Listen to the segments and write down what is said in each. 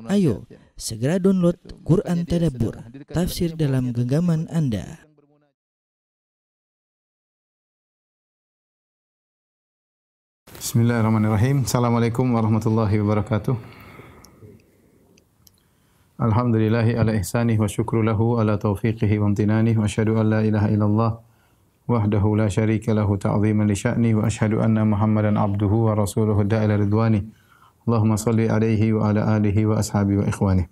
Ayo, segera download Quran Tadabbur, tafsir dalam genggaman Anda. Bismillahirrahmanirrahim. Assalamualaikum warahmatullahi wabarakatuh. Alhamdulillahi ala ihsanih wa syukru lahu ala taufiqihi wa amtinanih wa asyhadu an la ilaha illallah wahdahu la syarika lahu ta'ziman li sya'ni wa asyhadu anna Muhammadan abduhu wa rasuluhu da'ila ridwani. Allahumma salli alaihi wa ala alihi wa ashabihi wa ikhwani.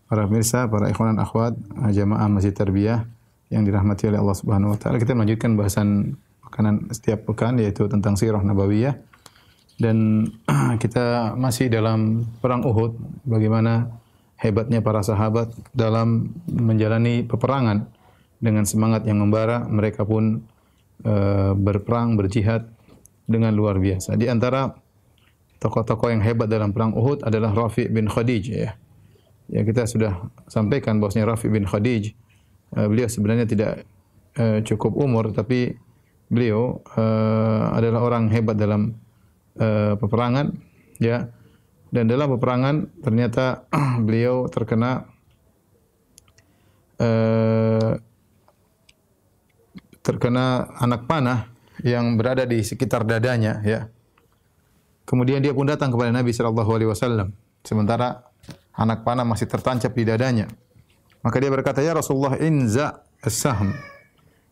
Para pemirsa, para ikhwan dan akhwat jamaah Masjid Tarbiyah yang dirahmati oleh Allah Subhanahu wa taala, kita melanjutkan bahasan makanan setiap pekan yaitu tentang sirah nabawiyah. Dan kita masih dalam perang Uhud, bagaimana hebatnya para sahabat dalam menjalani peperangan dengan semangat yang membara. Mereka pun berperang, berjihad dengan luar biasa. Di antara tokoh-tokoh yang hebat dalam perang Uhud adalah Rafi' bin Khadij, ya. Ya, kita sudah sampaikan bahwasanya Rafi' bin Khadij beliau sebenarnya tidak cukup umur, tapi beliau adalah orang hebat dalam peperangan, ya. Dan dalam peperangan ternyata beliau terkena anak panah yang berada di sekitar dadanya, ya. Kemudian dia pun datang kepada Nabi SAW, sementara anak panah masih tertancap di dadanya. Maka dia berkata, "Ya Rasulullah, inza as-sahm."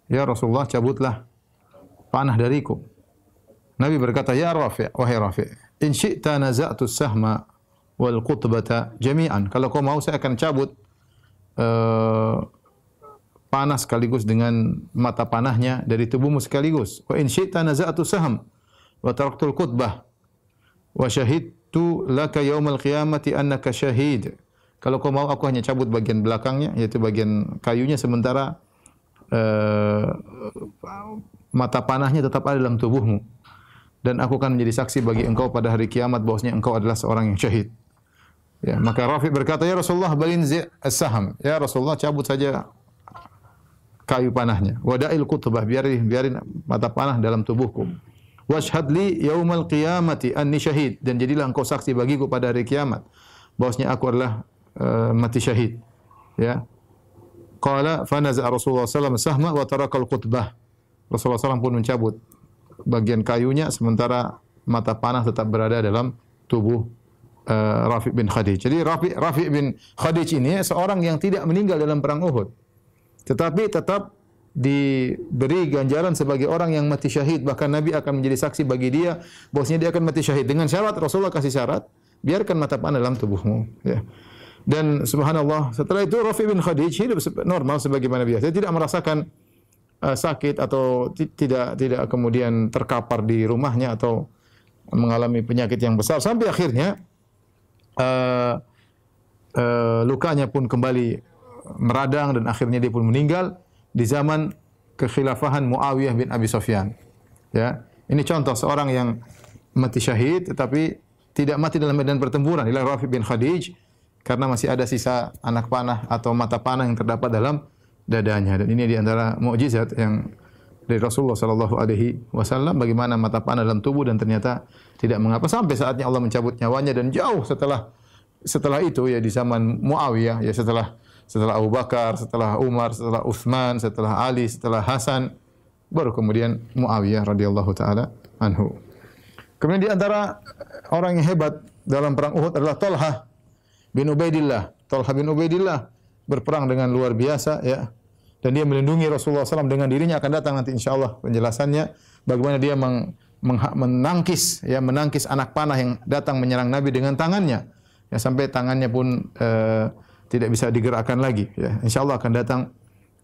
Ya Rasulullah, cabutlah panah dariku. Nabi berkata, "Ya Rafi', wahai Rafi', in syi'ta naza'tu as-sahma wal qutbata jami'an." Kalau kau mau, saya akan cabut panah sekaligus dengan mata panahnya dari tubuhmu sekaligus. Wa in syi'ta naza'tu sahm wa taraktul qutbah wa syahidtu laka yaumal qiyamati annaka syahid. Kalau kau mau, aku hanya cabut bagian belakangnya, yaitu bagian kayunya, sementara mata panahnya tetap ada dalam tubuhmu. Dan aku akan menjadi saksi bagi engkau pada hari kiamat bahwasanya engkau adalah seorang yang syahid. Ya, maka Rafi' berkata, "Ya Rasulullah, balin as-saham." Ya Rasulullah, cabut saja kayu panahnya. Wada'il qutbah, biarin mata panah dalam tubuhku. Washhad li yaumal qiyamati anni syahid, dan jadilah engkau saksi bagiku pada hari kiamat bahwasanya aku adalah mati syahid. Ya. Qala fa naza'a Rasulullah sallallahu alaihi wasallam sahma wa tarakal qutbah. Rasulullah SAW pun mencabut bagian kayunya, sementara mata panah tetap berada dalam tubuh Rafi' bin Khadij. Jadi Rafi' bin Khadij ini seorang yang tidak meninggal dalam perang Uhud, tetapi tetap diberi ganjaran sebagai orang yang mati syahid. Bahkan Nabi akan menjadi saksi bagi dia bahwasanya dia akan mati syahid. Dengan syarat, Rasulullah kasih syarat, biarkan mata panah dalam tubuhmu, ya. Dan subhanallah, setelah itu Rafi' bin Khadij hidup normal sebagaimana biasa. Dia tidak merasakan sakit atau tidak kemudian terkapar di rumahnya atau mengalami penyakit yang besar, sampai akhirnya lukanya pun kembali meradang dan akhirnya dia pun meninggal di zaman kekhilafahan Muawiyah bin Abi Sufyan. Ya, ini contoh seorang yang mati syahid tetapi tidak mati dalam medan pertempuran, ialah Rafi' bin Khadij, karena masih ada sisa anak panah atau mata panah yang terdapat dalam dadanya. Dan ini di antara mukjizat yang dari Rasulullah sallallahu alaihi wasallam, bagaimana mata panah dalam tubuh dan ternyata tidak mengapa sampai saatnya Allah mencabut nyawanya. Dan jauh setelah itu, ya, di zaman Muawiyah, ya, setelah Abu Bakar, setelah Umar, setelah Utsman, setelah Ali, setelah Hasan, baru kemudian Muawiyah radhiyallahu taala anhu. Kemudian di antara orang yang hebat dalam perang Uhud adalah Talha bin Ubaidillah. Talha bin Ubaidillah berperang dengan luar biasa, ya. Dan dia melindungi Rasulullah SAW dengan dirinya. Akan datang nanti insyaallah penjelasannya bagaimana dia menangkis anak panah yang datang menyerang Nabi dengan tangannya, ya, sampai tangannya pun tidak bisa digerakkan lagi, ya. Insyaallah akan datang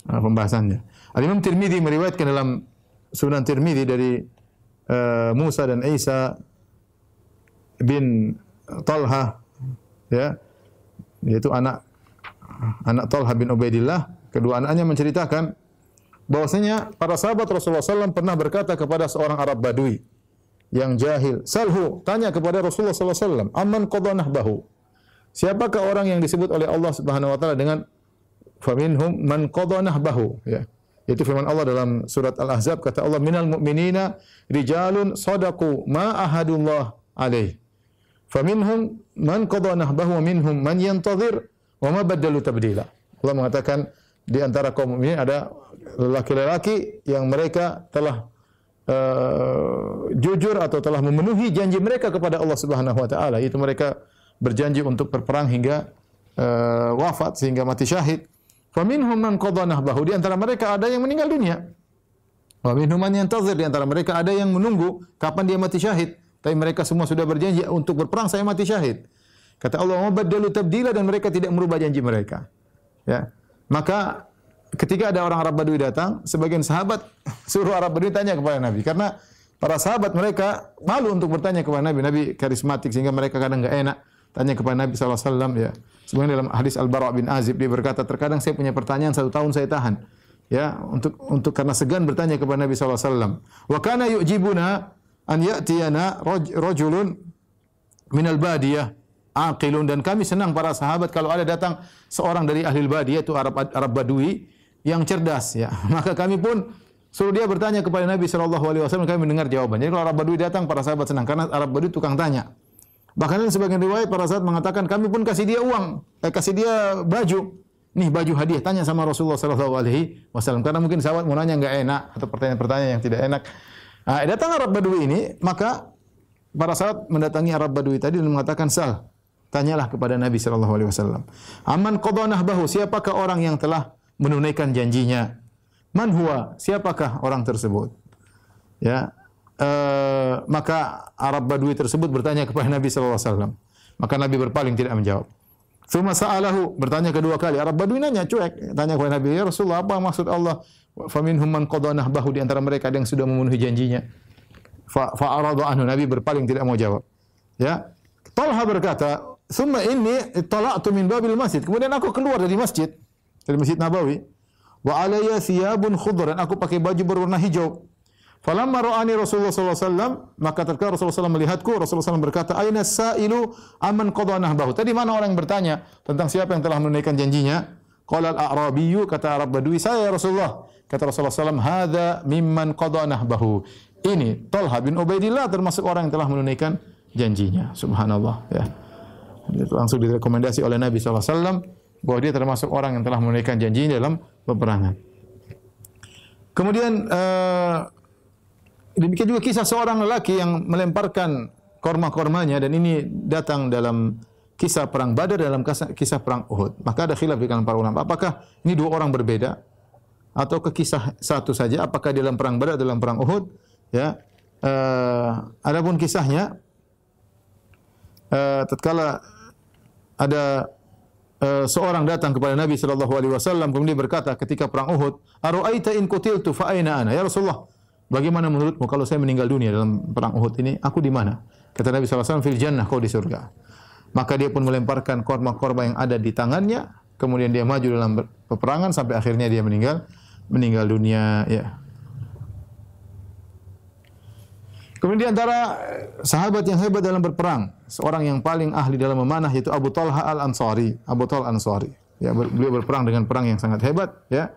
pembahasannya. Al-Imam Tirmidzi meriwayatkan dalam Sunan Tirmidzi dari Musa dan Isa bin Talha, ya, yaitu anak Talha bin Ubaidillah. Kedua anaknya menceritakan bahwasanya para sahabat Rasulullah SAW pernah berkata kepada seorang Arab Badui yang jahil, "Salhu," tanya kepada Rasulullah SAW, "Amman qadha nahbahu?" Siapakah orang yang disebut oleh Allah Subhanahu wa taala dengan faminhum man qadha nahbahu, ya. Itu firman Allah dalam surat Al-Ahzab, kata Allah, "Minal mu'minina rijalun shadaqu ma ahadullah alaih." Faminhum man qada nahbahu wa minhum man yantazir wa ma badalu tabdila. Allah mengatakan di antara kaum mukminin ada lelaki-lelaki yang mereka telah jujur atau telah memenuhi janji mereka kepada Allah Subhanahu wa taala, itu mereka berjanji untuk berperang hingga wafat sehingga mati syahid. Faminhum man qada nahbahu, di antara mereka ada yang meninggal dunia. Wa minhum man yantazir, di antara mereka ada yang menunggu kapan dia mati syahid, tapi mereka semua sudah berjanji untuk berperang saya mati syahid. Kata Allah, "Wa badalu tabdila," dan mereka tidak merubah janji mereka. Ya. Maka ketika ada orang Arab Badui datang, sebagian sahabat suruh Arab Badui tanya kepada Nabi, karena para sahabat mereka malu untuk bertanya kepada Nabi. Nabi karismatik sehingga mereka kadang enggak enak tanya kepada Nabi SAW, ya. Sebenarnya dalam hadis Al-Bara' bin Azib dia berkata, terkadang saya punya pertanyaan 1 tahun saya tahan, ya, untuk karena segan bertanya kepada Nabi SAW. Wa kana yu'jibuna an ya'tiyana rajulun minal badiyah aqilun, dan kami senang para sahabat kalau ada datang seorang dari ahli badiyah, itu Arab Badui yang cerdas, ya. Maka kami pun suruh dia bertanya kepada Nabi SAW, kami mendengar jawabannya. Jadi kalau Arab Badui datang, para sahabat senang karena Arab Badui tukang tanya. Bahkan sebagian riwayat para sahabat mengatakan kami pun kasih dia uang, kasih dia baju. Nih baju hadiah, tanya sama Rasulullah SAW. Karena mungkin sahabat mau nanya enggak enak atau pertanyaan-pertanyaan yang tidak enak. Nah, datang Arab Badui ini, maka para sahabat mendatangi Arab Badui tadi dan mengatakan, "Sal, tanyalah kepada Nabi SAW. Aman qada nahbahu, siapakah orang yang telah menunaikan janjinya? Man huwa, siapakah orang tersebut?" Ya. Maka Arab Badui tersebut bertanya kepada Nabi SAW. Maka Nabi berpaling tidak menjawab. Tsumma sa'alahu, bertanya kedua kali. Arab Badui nanya cuek, tanya kepada Nabi, "Ya Rasulullah, apa maksud Allah? Faminhum man qada nahbahu, di antara mereka ada yang sudah memenuhi janjinya." Fa'arada anhu, Nabi berpaling tidak mau jawab. Ya. Talha berkata, "Tsumma inni ittala'tu min babil masjid." Kemudian aku keluar dari masjid, dari Masjid Nabawi. Wa alayya thiyabun khudr, dan aku pakai baju berwarna hijau. Falamma ra'ani Rasulullah SAW, maka tatkala Rasulullah SAW melihatku, Rasulullah SAW berkata, "Aina sa'ilu amman qada nahbahu?" Tadi mana orang yang bertanya tentang siapa yang telah menunaikan janjinya? Qala al-a'rabiyyu, kata Arab Badui, "Saya ya Rasulullah." Kata Rasulullah SAW, "Hadza mimman qada nahbahu." Ini Talha bin Ubaidillah termasuk orang yang telah menunaikan janjinya. Subhanallah, ya. Itu langsung direkomendasi oleh Nabi SAW bahwa dia termasuk orang yang telah menunaikan janjinya dalam peperangan. Kemudian demikian juga kisah seorang lelaki yang melemparkan korma-kormanya, dan ini datang dalam kisah perang Badar, dalam kisah perang Uhud. Maka ada khilaf di kalangan para ulama, apakah ini 2 orang berbeda atau ke kisah satu saja, apakah dalam perang Badar atau dalam perang Uhud, ya. Adapun kisahnya tatkala ada seorang datang kepada Nabi SAW kemudian berkata ketika perang Uhud, "Ara'aita in qutiltu fa aina ana?" Ya Rasulullah, bagaimana menurutmu kalau saya meninggal dunia dalam perang Uhud ini, aku di mana? Kata Nabi SAW, "Fil jannah," kau di surga. Maka dia pun melemparkan korma-korma yang ada di tangannya, kemudian dia maju dalam peperangan sampai akhirnya dia meninggal dunia, ya. Kemudian di antara sahabat yang hebat dalam berperang, seorang yang paling ahli dalam memanah yaitu Abu Talha Al-Ansari. Abu Talha Al-Ansari. Ya, beliau berperang dengan perang yang sangat hebat, ya.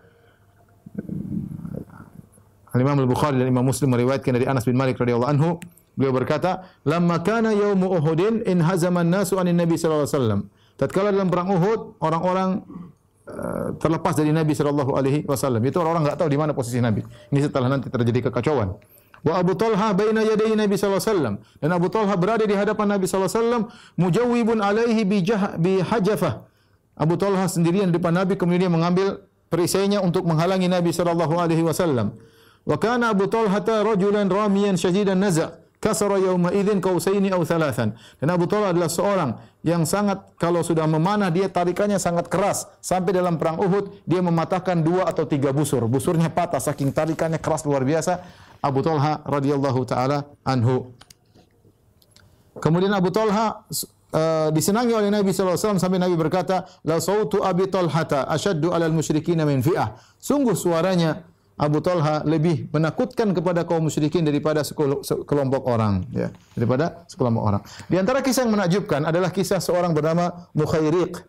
Al-Imam Al-Bukhari dan Imam Muslim meriwayatkan dari Anas bin Malik radhiyallahu anhu, beliau berkata, "Lamma kana yaumu Uhudin in hazama an-nasu anin Nabi sallallahu alaihi wasallam." Tatkala dalam perang Uhud, orang-orang terlepas dari Nabi sallallahu alaihi wasallam. Itu orang-orang enggak tahu di mana posisi Nabi. Ini setelah nanti terjadi kekacauan. Wa Abu Talha baina yaday Nabi sallallahu alaihi wasallam, dan Abu Talha berada di hadapan Nabi sallallahu alaihi wasallam, mujawwibun alaihi bi hajafah. Abu Talha sendirian di depan Nabi, kemudian dia mengambil perisainya untuk menghalangi Nabi sallallahu alaihi wasallam. Wa kana Abu Talha rajulan ramiyan shadidan naza', kasara yawma idzin qausaini aw thalathan. Dan Abu Talha adalah seorang yang sangat, kalau sudah memanah dia tarikannya sangat keras, sampai dalam perang Uhud dia mematahkan 2 atau 3 busur. Busurnya patah saking tarikannya keras luar biasa. Abu Talha radhiyallahu taala anhu. Kemudian Abu Talha disenangi oleh Nabi sallallahu alaihi wasallam sampai Nabi berkata, "La sautu Abi Talhata asyaddu 'alal musyrikin min fi'ah." Sungguh suaranya Abu Talha lebih menakutkan kepada kaum musyrikin daripada sekelompok orang, ya, daripada sekelompok orang. Di antara kisah yang menakjubkan adalah kisah seorang bernama Mukhairiq,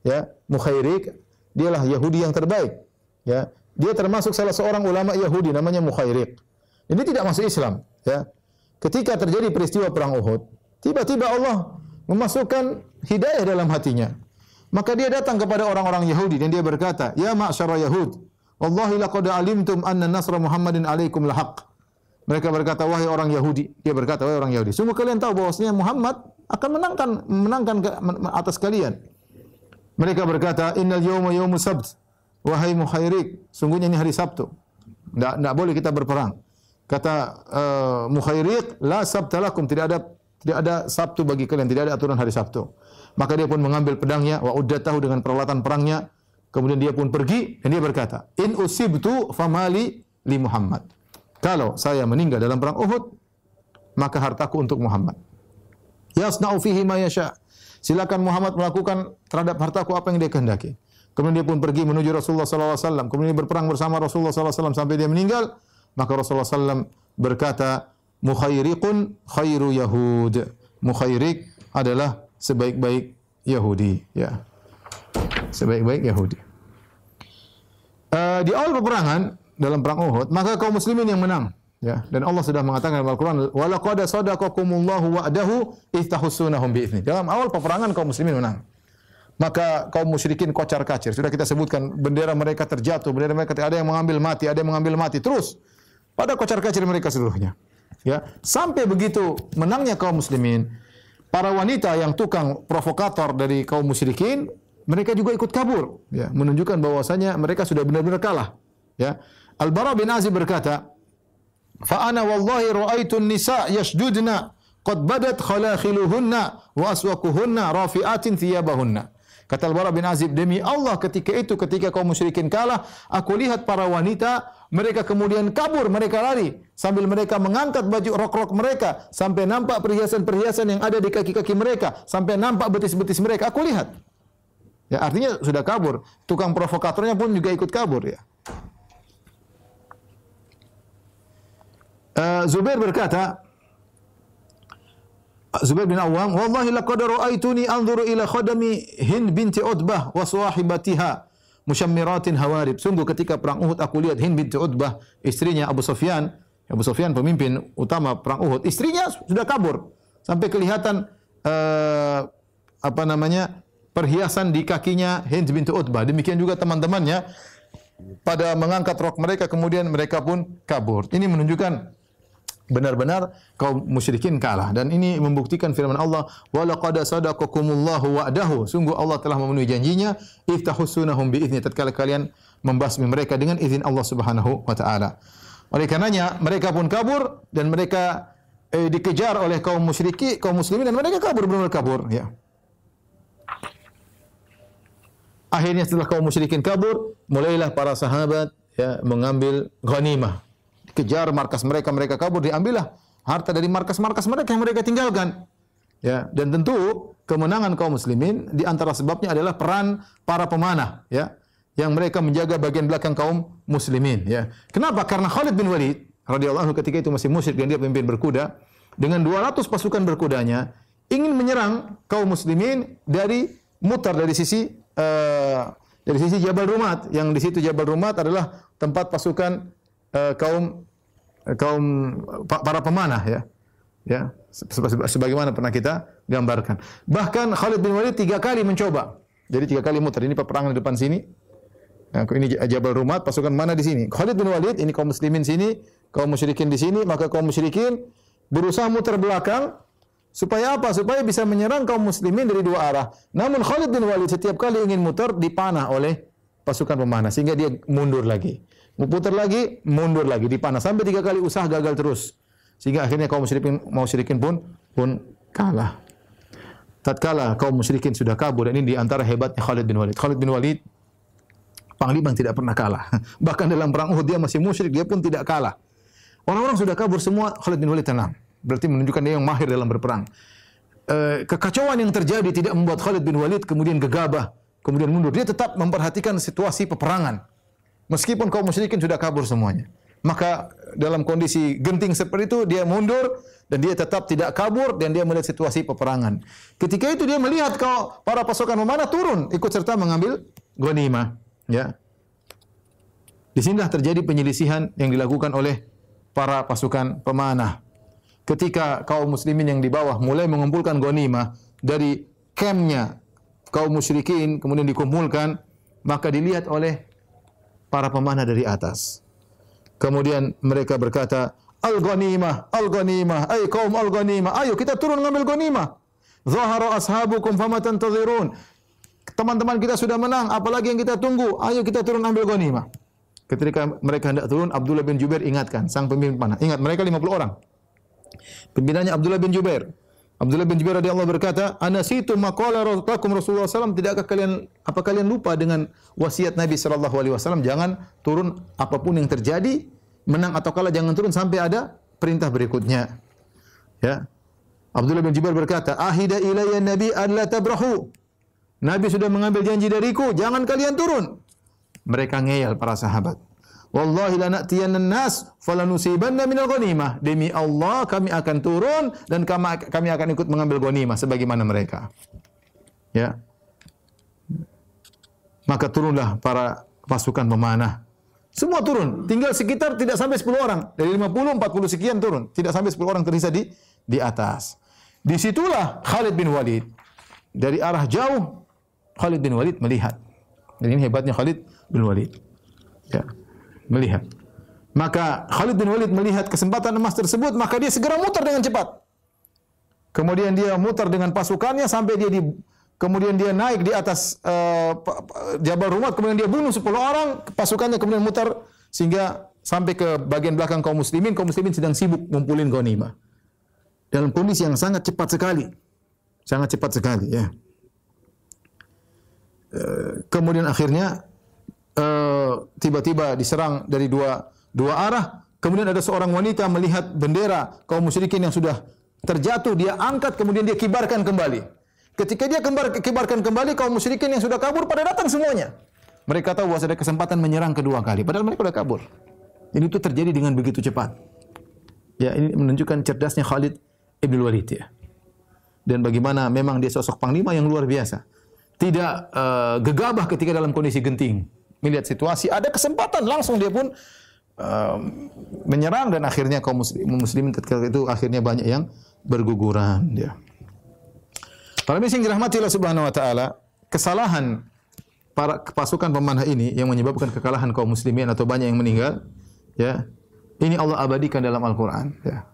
ya. Mukhairiq dialah Yahudi yang terbaik, ya. Dia termasuk salah seorang ulama Yahudi namanya Mukhairiq. Ini tidak masuk Islam, ya. Ketika terjadi peristiwa perang Uhud, tiba-tiba Allah memasukkan hidayah dalam hatinya. Maka dia datang kepada orang-orang Yahudi dan dia berkata, "Ya ma'syara Yahud, wallahi laqad alimtum anna nasra Muhammadin alaikum lahaq." Mereka berkata, wahai orang Yahudi, dia berkata, wahai orang Yahudi, sungguh kalian tahu bahwasanya Muhammad akan menangkan atas kalian. Mereka berkata, "Innal yawma yawmus sabt." Wahai Mukhairik, sungguhnya ini hari Sabtu. Tidak boleh kita berperang. Kata Mukhairik, la sabta lakum, tidak ada Sabtu bagi kalian, tidak ada aturan hari Sabtu. Maka dia pun mengambil pedangnya, wa uddatahu dengan peralatan perangnya. Kemudian dia pun pergi dan dia berkata, "In usibtu famali li Muhammad." Kalau saya meninggal dalam perang Uhud, maka hartaku untuk Muhammad. Yasna'u fihi ma yasha. Silakan Muhammad melakukan terhadap hartaku apa yang dia kehendaki. Kemudian dia pun pergi menuju Rasulullah sallallahu alaihi wasallam. Kemudian dia berperang bersama Rasulullah sallallahu alaihi wasallam sampai dia meninggal. Maka Rasulullah sallallahu berkata, "Mukhairiqun khairu Yahud." Mukhairik adalah sebaik-baik Yahudi, ya. Sebaik-baik Yahudi. Di awal peperangan dalam perang Uhud, maka kaum muslimin yang menang, ya. Dan Allah sudah mengatakan dalam Al-Qur'an, "Wa laqad sadaqakumullahu wa'dahu id tahussunahum bi'idzni." Dalam awal peperangan kaum muslimin menang. Maka kaum musyrikin kocar-kacir. Sudah kita sebutkan, bendera mereka terjatuh, bendera mereka ada yang mengambil mati, ada yang mengambil mati. Terus pada kocar-kacir mereka seluruhnya. Ya, sampai begitu menangnya kaum muslimin, para wanita yang tukang provokator dari kaum musyrikin, mereka juga ikut kabur, ya, menunjukkan bahwasanya mereka sudah benar-benar kalah. Ya. Al-Bara bin Azib berkata, "Fa ana wallahi ra'aitu an-nisa yasjudna qad badat khalakhiluhunna wa aswaquhunna rafi'atin thiyabahunna." Kata Al-Bara bin Azib, demi Allah ketika kaum musyrikin kalah, aku lihat para wanita, mereka kemudian kabur, mereka lari, sambil mereka mengangkat baju rok-rok mereka, sampai nampak perhiasan-perhiasan yang ada di kaki-kaki mereka, sampai nampak betis-betis mereka, aku lihat. Ya, artinya sudah kabur. Tukang provokatornya pun juga ikut kabur, ya. Zubair berkata, Zubair bin Awwam, "Wallahi laqad ra'aituni anzuru ila khadami Hind binti Utbah wa sahibatiha mushammiratin hawarib." Sungguh ketika perang Uhud aku lihat Hind binti Utbah, istrinya Abu Sufyan. Abu Sufyan pemimpin utama perang Uhud. Istrinya sudah kabur sampai kelihatan perhiasan di kakinya Hind binti Utbah. Demikian juga teman-temannya pada mengangkat rok mereka, kemudian mereka pun kabur. Ini menunjukkan benar-benar kaum musyrikin kalah, dan ini membuktikan firman Allah, "Wa laqad sadaqakumullahu wa'dahu." Sungguh Allah telah memenuhi janjinya, "Iftahussunahum bi'idzni." Tatkala kalian membasmi mereka dengan izin Allah Subhanahu wa taala. Oleh karenanya mereka pun kabur dan mereka dikejar oleh kaum muslimin, dan mereka kabur, benar-benar kabur, ya. Akhirnya setelah kaum musyrikin kabur, mulailah para sahabat, ya, mengambil ghanimah. Kejar markas mereka, mereka kabur, diambillah harta dari markas-markas mereka yang mereka tinggalkan. Ya, dan tentu kemenangan kaum muslimin di antara sebabnya adalah peran para pemanah, ya, yang mereka menjaga bagian belakang kaum muslimin, ya. Kenapa? Karena Khalid bin Walid radhiyallahu anhu ketika itu masih musyrik dan dia pemimpin berkuda, dengan 200 pasukan berkudanya ingin menyerang kaum muslimin dari sisi Jabal Rumat, yang di situ Jabal Rumat adalah tempat pasukan kaum para pemanah, ya. Ya, sebagaimana pernah kita gambarkan. Bahkan Khalid bin Walid 3 kali mencoba. Jadi 3 kali muter. Ini peperangan di depan sini. Nah, ini Jabal Rumat, pasukan mana di sini? Khalid bin Walid, ini kaum muslimin sini, kaum musyrikin di sini, maka kaum musyrikin berusaha muter belakang supaya apa? Supaya bisa menyerang kaum muslimin dari 2 arah. Namun Khalid bin Walid setiap kali ingin muter dipanah oleh pasukan pemanah sehingga dia mundur lagi. Putar lagi, mundur lagi, dipanah sampai 3 kali usaha gagal terus. Sehingga akhirnya kaum musyrikin pun kalah. Tatkala kaum musyrikin sudah kabur, dan ini di antara hebatnya Khalid bin Walid. Khalid bin Walid panglima yang tidak pernah kalah. Bahkan dalam perang Uhud dia masih musyrik, dia pun tidak kalah. Orang-orang sudah kabur semua, Khalid bin Walid tenang. Berarti menunjukkan dia yang mahir dalam berperang. Kekacauan yang terjadi tidak membuat Khalid bin Walid kemudian gegabah, kemudian mundur. Dia tetap memperhatikan situasi peperangan. Meskipun kaum musyrikin sudah kabur semuanya. Maka dalam kondisi genting seperti itu dia mundur dan dia tetap tidak kabur dan dia melihat situasi peperangan. Ketika itu dia melihat para pasukan pemanah turun ikut serta mengambil ghanimah, ya. Di sinilah terjadi penyelisihan yang dilakukan oleh para pasukan pemanah. Ketika kaum muslimin yang di bawah mulai mengumpulkan ghanimah dari kampnya kaum musyrikin kemudian dikumpulkan, maka dilihat oleh para pemanah dari atas. Kemudian mereka berkata, "Al-ghanimah, al-ghanimah, ay kaum al-ghanimah, ayo kita turun ngambil ghanimah. Zahara ashabukum fama tantazirun." Teman-teman kita sudah menang, apalagi yang kita tunggu? Ayo kita turun ambil ghanimah. Ketika mereka hendak turun, Abdullah bin Jubair ingatkan sang pemimpin panah. Ingat, mereka 50 orang. Pimpinannya Abdullah bin Jubair. Abdullah bin Jubair radhiyallahu berkata, "Anasitu maqala Rasulullah sallallahu tidakkah kalian lupa dengan wasiat Nabi sallallahu alaihi wasallam, jangan turun apapun yang terjadi, menang atau kalah jangan turun sampai ada perintah berikutnya." Ya. Abdullah bin Jubair berkata, "Ahida ilayya Nabi an la tabrahu." Nabi sudah mengambil janji dariku, jangan kalian turun. Mereka ngeyel para sahabat. Wallahi lanatiyanna nas falanusibanna minal ghanimah. Demi Allah kami akan turun dan kami akan ikut mengambil ghanimah sebagaimana mereka. Ya. Maka turunlah para pasukan pemanah. Semua turun, tinggal sekitar tidak sampai 10 orang. Dari 50, 40 sekian turun, tidak sampai 10 orang tersisa di atas. Disitulah Khalid bin Walid dari arah jauh Khalid bin Walid melihat. Dan ini hebatnya Khalid bin Walid. Ya. Melihat. Maka Khalid bin Walid melihat kesempatan emas tersebut, maka dia segera mutar dengan cepat. Kemudian dia mutar dengan pasukannya sampai kemudian dia naik di atas Jabal Rumat, kemudian dia bunuh 10 orang, pasukannya kemudian mutar sehingga sampai ke bagian belakang kaum muslimin sedang sibuk ngumpulin ghanimah. Dalam kondisi yang sangat cepat sekali. Sangat cepat sekali, ya. Kemudian akhirnya tiba-tiba diserang dari dua arah. Kemudian ada seorang wanita melihat bendera kaum musyrikin yang sudah terjatuh, dia angkat kemudian dia kibarkan kembali. Ketika dia kibarkan kembali, kaum musyrikin yang sudah kabur pada datang semuanya. Mereka tahu bahwa ada kesempatan menyerang kedua kali, padahal mereka sudah kabur. Ini itu terjadi dengan begitu cepat. Ya, ini menunjukkan cerdasnya Khalid bin Walid, ya. Dan bagaimana memang dia sosok panglima yang luar biasa. Tidak gegabah ketika dalam kondisi genting. Melihat situasi, ada kesempatan, langsung dia pun menyerang dan akhirnya kaum muslimin ketika itu akhirnya banyak yang berguguran. Ya. Para muslimin dirahmati Allah Subhanahu wa taala, kesalahan para pasukan pemanah ini yang menyebabkan kekalahan kaum muslimin atau banyak yang meninggal, ya. Ini Allah abadikan dalam Al-Qur'an, ya.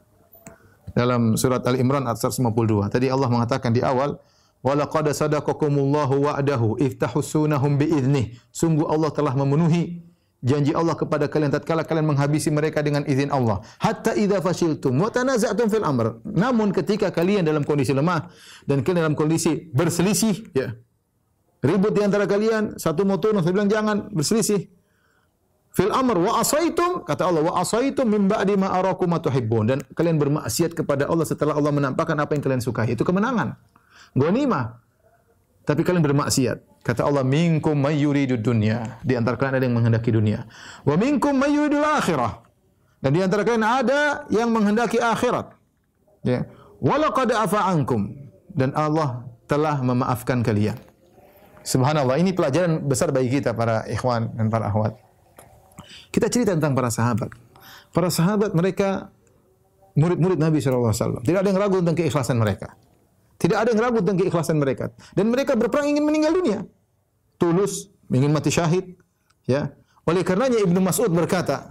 Dalam surat Al-Imran ayat 152. Tadi Allah mengatakan di awal, "Wa laqad sadaqakumullahu wa'dahu idh tahussunahum bi'idnih." Sungguh Allah telah memenuhi janji Allah kepada kalian tatkala kalian menghabisi mereka dengan izin Allah. Hatta idza fashiltum wa tanaza'tum fil amr. Namun ketika kalian dalam kondisi lemah dan kalian dalam kondisi berselisih, ya. Ribut di antara kalian, satu mau turun, satu bilang jangan, berselisih. Fil amr wa asaitum, kata Allah, wa asaitum min ba'di ma arakum ma tuhibbun, dan kalian bermaksiat kepada Allah setelah Allah menampakkan apa yang kalian sukai. Itu kemenangan. Ghanimah. Tapi kalian bermaksiat. Kata Allah, minkum may yuridud dunya. Di antara kalian ada yang menghendaki dunia. Wa minkum may yuridul akhirah. Dan di antara kalian ada yang menghendaki akhirat. Ya. Wa laqad afa ankum. Dan Allah telah memaafkan kalian. Subhanallah, ini pelajaran besar bagi kita para ikhwan dan para akhwat. Kita cerita tentang para sahabat. Para sahabat mereka murid-murid Nabi SAW. Tidak ada yang ragu tentang keikhlasan mereka. Tidak ada yang ragu tentang keikhlasan mereka. Dan mereka berperang ingin meninggal dunia. Tulus, ingin mati syahid. Ya. Oleh karenanya Ibnu Mas'ud berkata,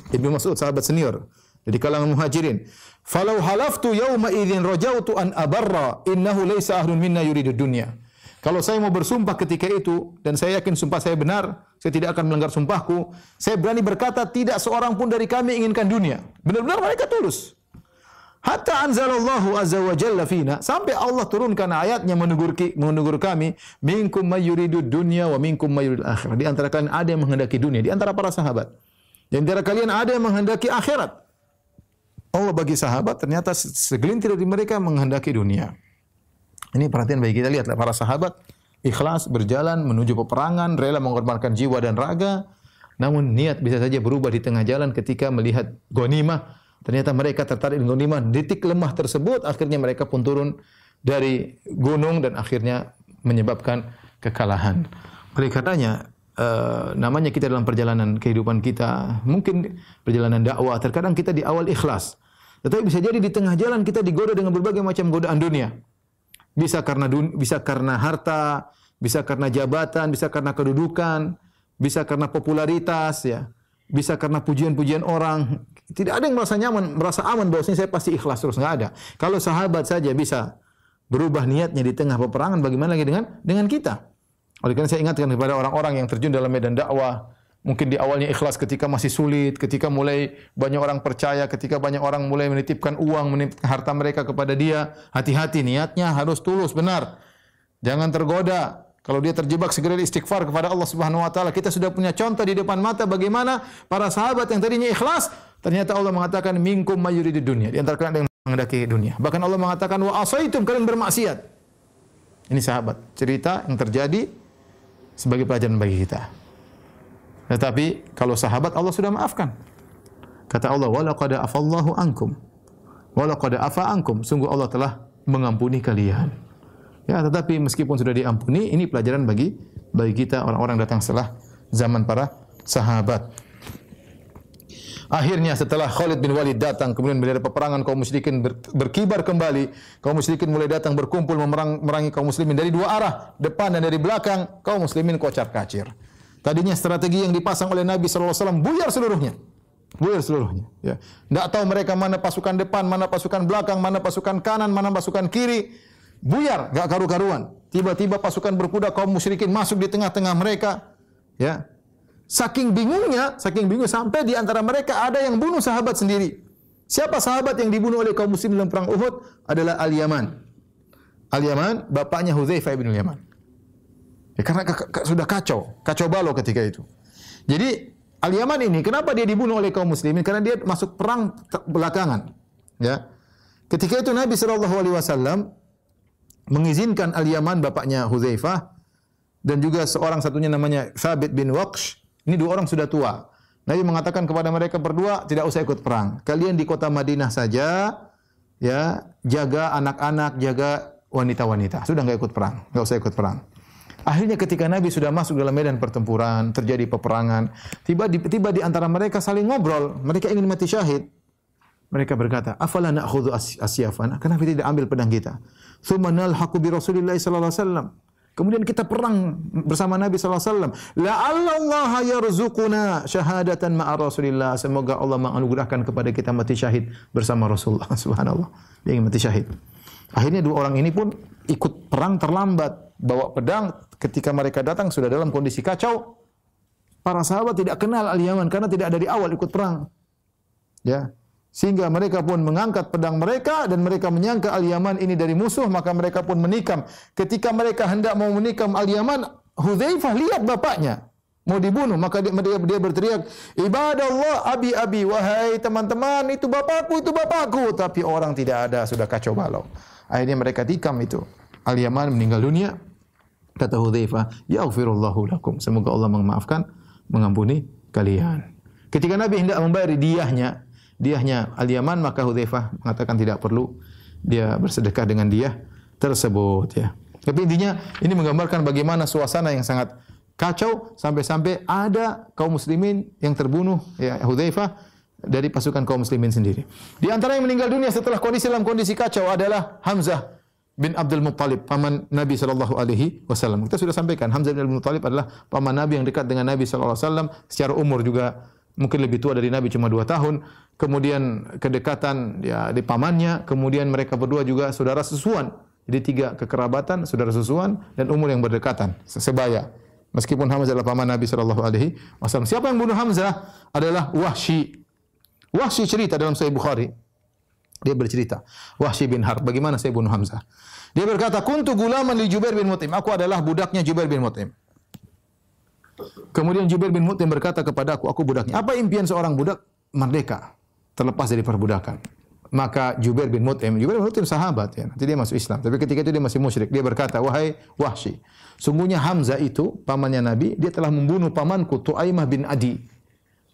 Ibnu Mas'ud sahabat senior dari kalangan muhajirin, "Falau halaftu yawma idzin rajautu an abarra innahu laysa ahlun minna yuridu dunya." Kalau saya mau bersumpah ketika itu dan saya yakin sumpah saya benar, saya tidak akan melanggar sumpahku, saya berani berkata tidak seorang pun dari kami inginkan dunia. Benar-benar mereka tulus. Hatta anzalallahu azza wa jalla fina, sampai Allah turunkan ayatnya menegur kami, minkum may yuridud dunya wa minkum may yuridul akhirah. Di antara kalian ada yang menghendaki dunia, di antara para sahabat. Di antara kalian ada yang menghendaki akhirat. Allah bagi sahabat ternyata segelintir dari mereka menghendaki dunia. Ini perhatian bagi kita, lihatlah para sahabat ikhlas berjalan menuju peperangan, rela mengorbankan jiwa dan raga. Namun niat bisa saja berubah di tengah jalan ketika melihat ghanimah. Ternyata mereka tertarik dengan ghanimah, titik lemah tersebut akhirnya mereka pun turun dari gunung dan akhirnya menyebabkan kekalahan. Oleh karenanya namanya kita dalam perjalanan kehidupan kita, mungkin perjalanan dakwah, terkadang kita di awal ikhlas. Tetapi bisa jadi di tengah jalan kita digoda dengan berbagai macam godaan dunia. bisa karena harta, bisa karena jabatan, bisa karena kedudukan, bisa karena popularitas, ya, bisa karena pujian-pujian orang. Tidak ada yang merasa nyaman, merasa aman bahwasanya saya pasti ikhlas terus, enggak ada. Kalau sahabat saja bisa berubah niatnya di tengah peperangan, bagaimana lagi dengan kita? Oleh karena saya ingatkan kepada orang-orang yang terjun dalam medan dakwah, mungkin di awalnya ikhlas ketika masih sulit, ketika mulai banyak orang percaya, ketika banyak orang mulai menitipkan uang, menitipkan harta mereka kepada dia, hati-hati, niatnya harus tulus, benar. Jangan tergoda. Kalau dia terjebak, segera istighfar kepada Allah Subhanahu wa taala. Kita sudah punya contoh di depan mata bagaimana para sahabat yang tadinya ikhlas, ternyata Allah mengatakan minkum mayyuridud dunya. Di antara kalian ada yang menghendaki dunia. Bahkan Allah mengatakan wa asaitum, kalian bermaksiat. Ini sahabat, cerita yang terjadi sebagai pelajaran bagi kita. Tetapi kalau sahabat Allah sudah maafkan. Kata Allah, wa laqad afallahu ankum. Wa laqad afa ankum. Sungguh Allah telah mengampuni kalian. Ya, tetapi meskipun sudah diampuni, ini pelajaran bagi kita orang-orang datang setelah zaman para sahabat. Akhirnya setelah Khalid bin Walid datang, kemudian bendera peperangan kaum musyrikin berkibar kembali. Kaum musyrikin mulai datang berkumpul memerangi kaum muslimin dari dua arah, depan dan dari belakang. Kaum muslimin kocar-kacir. Tadinya strategi yang dipasang oleh Nabi sallallahu alaihi wasallam buyar seluruhnya. Buyar seluruhnya, ya. Enggak tahu mereka mana pasukan depan, mana pasukan belakang, mana pasukan kanan, mana pasukan kiri. Buyar, enggak karu-karuan. Tiba-tiba pasukan berkuda kaum musyrikin masuk di tengah-tengah mereka, ya. Saking bingungnya sampai di antara mereka ada yang bunuh sahabat sendiri. Siapa sahabat yang dibunuh oleh kaum muslimin dalam perang Uhud? Adalah Al-Yaman. Al-Yaman, bapaknya Hudzaifah bin Yaman. Ya, karena sudah kacau balau ketika itu. Jadi Al-Yaman ini kenapa dia dibunuh oleh kaum muslimin? Karena dia masuk perang belakangan. Ya. Ketika itu Nabi SAW mengizinkan Al-Yaman, bapaknya Hudzaifah, dan juga seorang satunya namanya Thabit bin Waqsh. Ini dua orang sudah tua. Nabi mengatakan kepada mereka berdua, tidak usah ikut perang. Kalian di kota Madinah saja, ya, jaga anak-anak, jaga wanita-wanita. Sudah enggak ikut perang, enggak usah ikut perang. Akhirnya ketika Nabi sudah masuk dalam medan pertempuran, terjadi peperangan, tiba di antara mereka saling ngobrol, mereka ingin mati syahid. Mereka berkata, "Afala na'khudhu asyafana?" Kenapa tidak ambil pedang kita? "Tsumma nalhaqu bi Rasulillah sallallahu alaihi wasallam." Kemudian kita perang bersama Nabi sallallahu alaihi wasallam. La'allallaha yarzuquna syahadatan ma'a Rasulillah. Semoga Allah menganugerahkan kepada kita mati syahid bersama Rasulullah. Subhanallah. Dia ingin mati syahid. Akhirnya dua orang ini pun ikut perang terlambat, bawa pedang. Ketika mereka datang sudah dalam kondisi kacau. Para sahabat tidak kenal Al-Yaman karena tidak dari awal ikut perang. Ya. Sehingga mereka pun mengangkat pedang mereka dan mereka menyangka Al-Yaman ini dari musuh, maka mereka pun menikam. Ketika mereka hendak mau menikam Al-Yaman, Hudzaifah lihat bapaknya mau dibunuh, maka dia berteriak, "Ibadallah, abi, wahai teman-teman, itu bapakku." Tapi orang tidak ada, sudah kacau balau. Akhirnya mereka tikam itu. Al-Yaman meninggal dunia. Kata Hudzaifah, "Yaghfirullahu lakum." Semoga Allah memaafkan, mengampuni kalian. Ketika Nabi hendak membayar diahnya Al-Yaman, maka Hudzaifah mengatakan tidak perlu dia bersedekah dengan diah tersebut, ya. Tapi intinya ini menggambarkan bagaimana suasana yang sangat kacau sampai-sampai ada kaum muslimin yang terbunuh, ya, Hudzaifah dari pasukan kaum muslimin sendiri. Di antara yang meninggal dunia setelah dalam kondisi kacau adalah Hamzah bin Abdul Muttalib, paman Nabi sallallahu alaihi wasallam. Kita sudah sampaikan Hamzah bin Abdul Muttalib adalah paman Nabi yang dekat dengan Nabi sallallahu alaihi wasallam, secara umur juga mungkin lebih tua dari Nabi cuma 2 tahun. Kemudian kedekatan, ya, di pamannya, kemudian mereka berdua juga saudara susuan. Jadi 3 kekerabatan, saudara susuan dan umur yang berdekatan, sebaya. Meskipun Hamzah adalah paman Nabi sallallahu alaihi wasallam. Siapa yang bunuh Hamzah? Adalah Wahsy. Wahsy cerita dalam Sahih Bukhari. Dia bercerita, Wahsy bin Harb, bagaimana saya bunuh Hamzah? Dia berkata, "Kuntu gulaman li Jubair bin Mut'im." Aku adalah budaknya Jubair bin Mut'im. Kemudian Jubair bin Mut'im berkata kepada aku budaknya. Apa impian seorang budak? Merdeka, terlepas dari perbudakan. Maka Jubair bin Mut'im sahabat, ya, nanti dia masuk Islam. Tapi ketika itu dia masih musyrik. Dia berkata, "Wahai Wahsy, sungguhnya Hamzah itu pamannya Nabi, dia telah membunuh pamanku Tu'aimah bin Adi.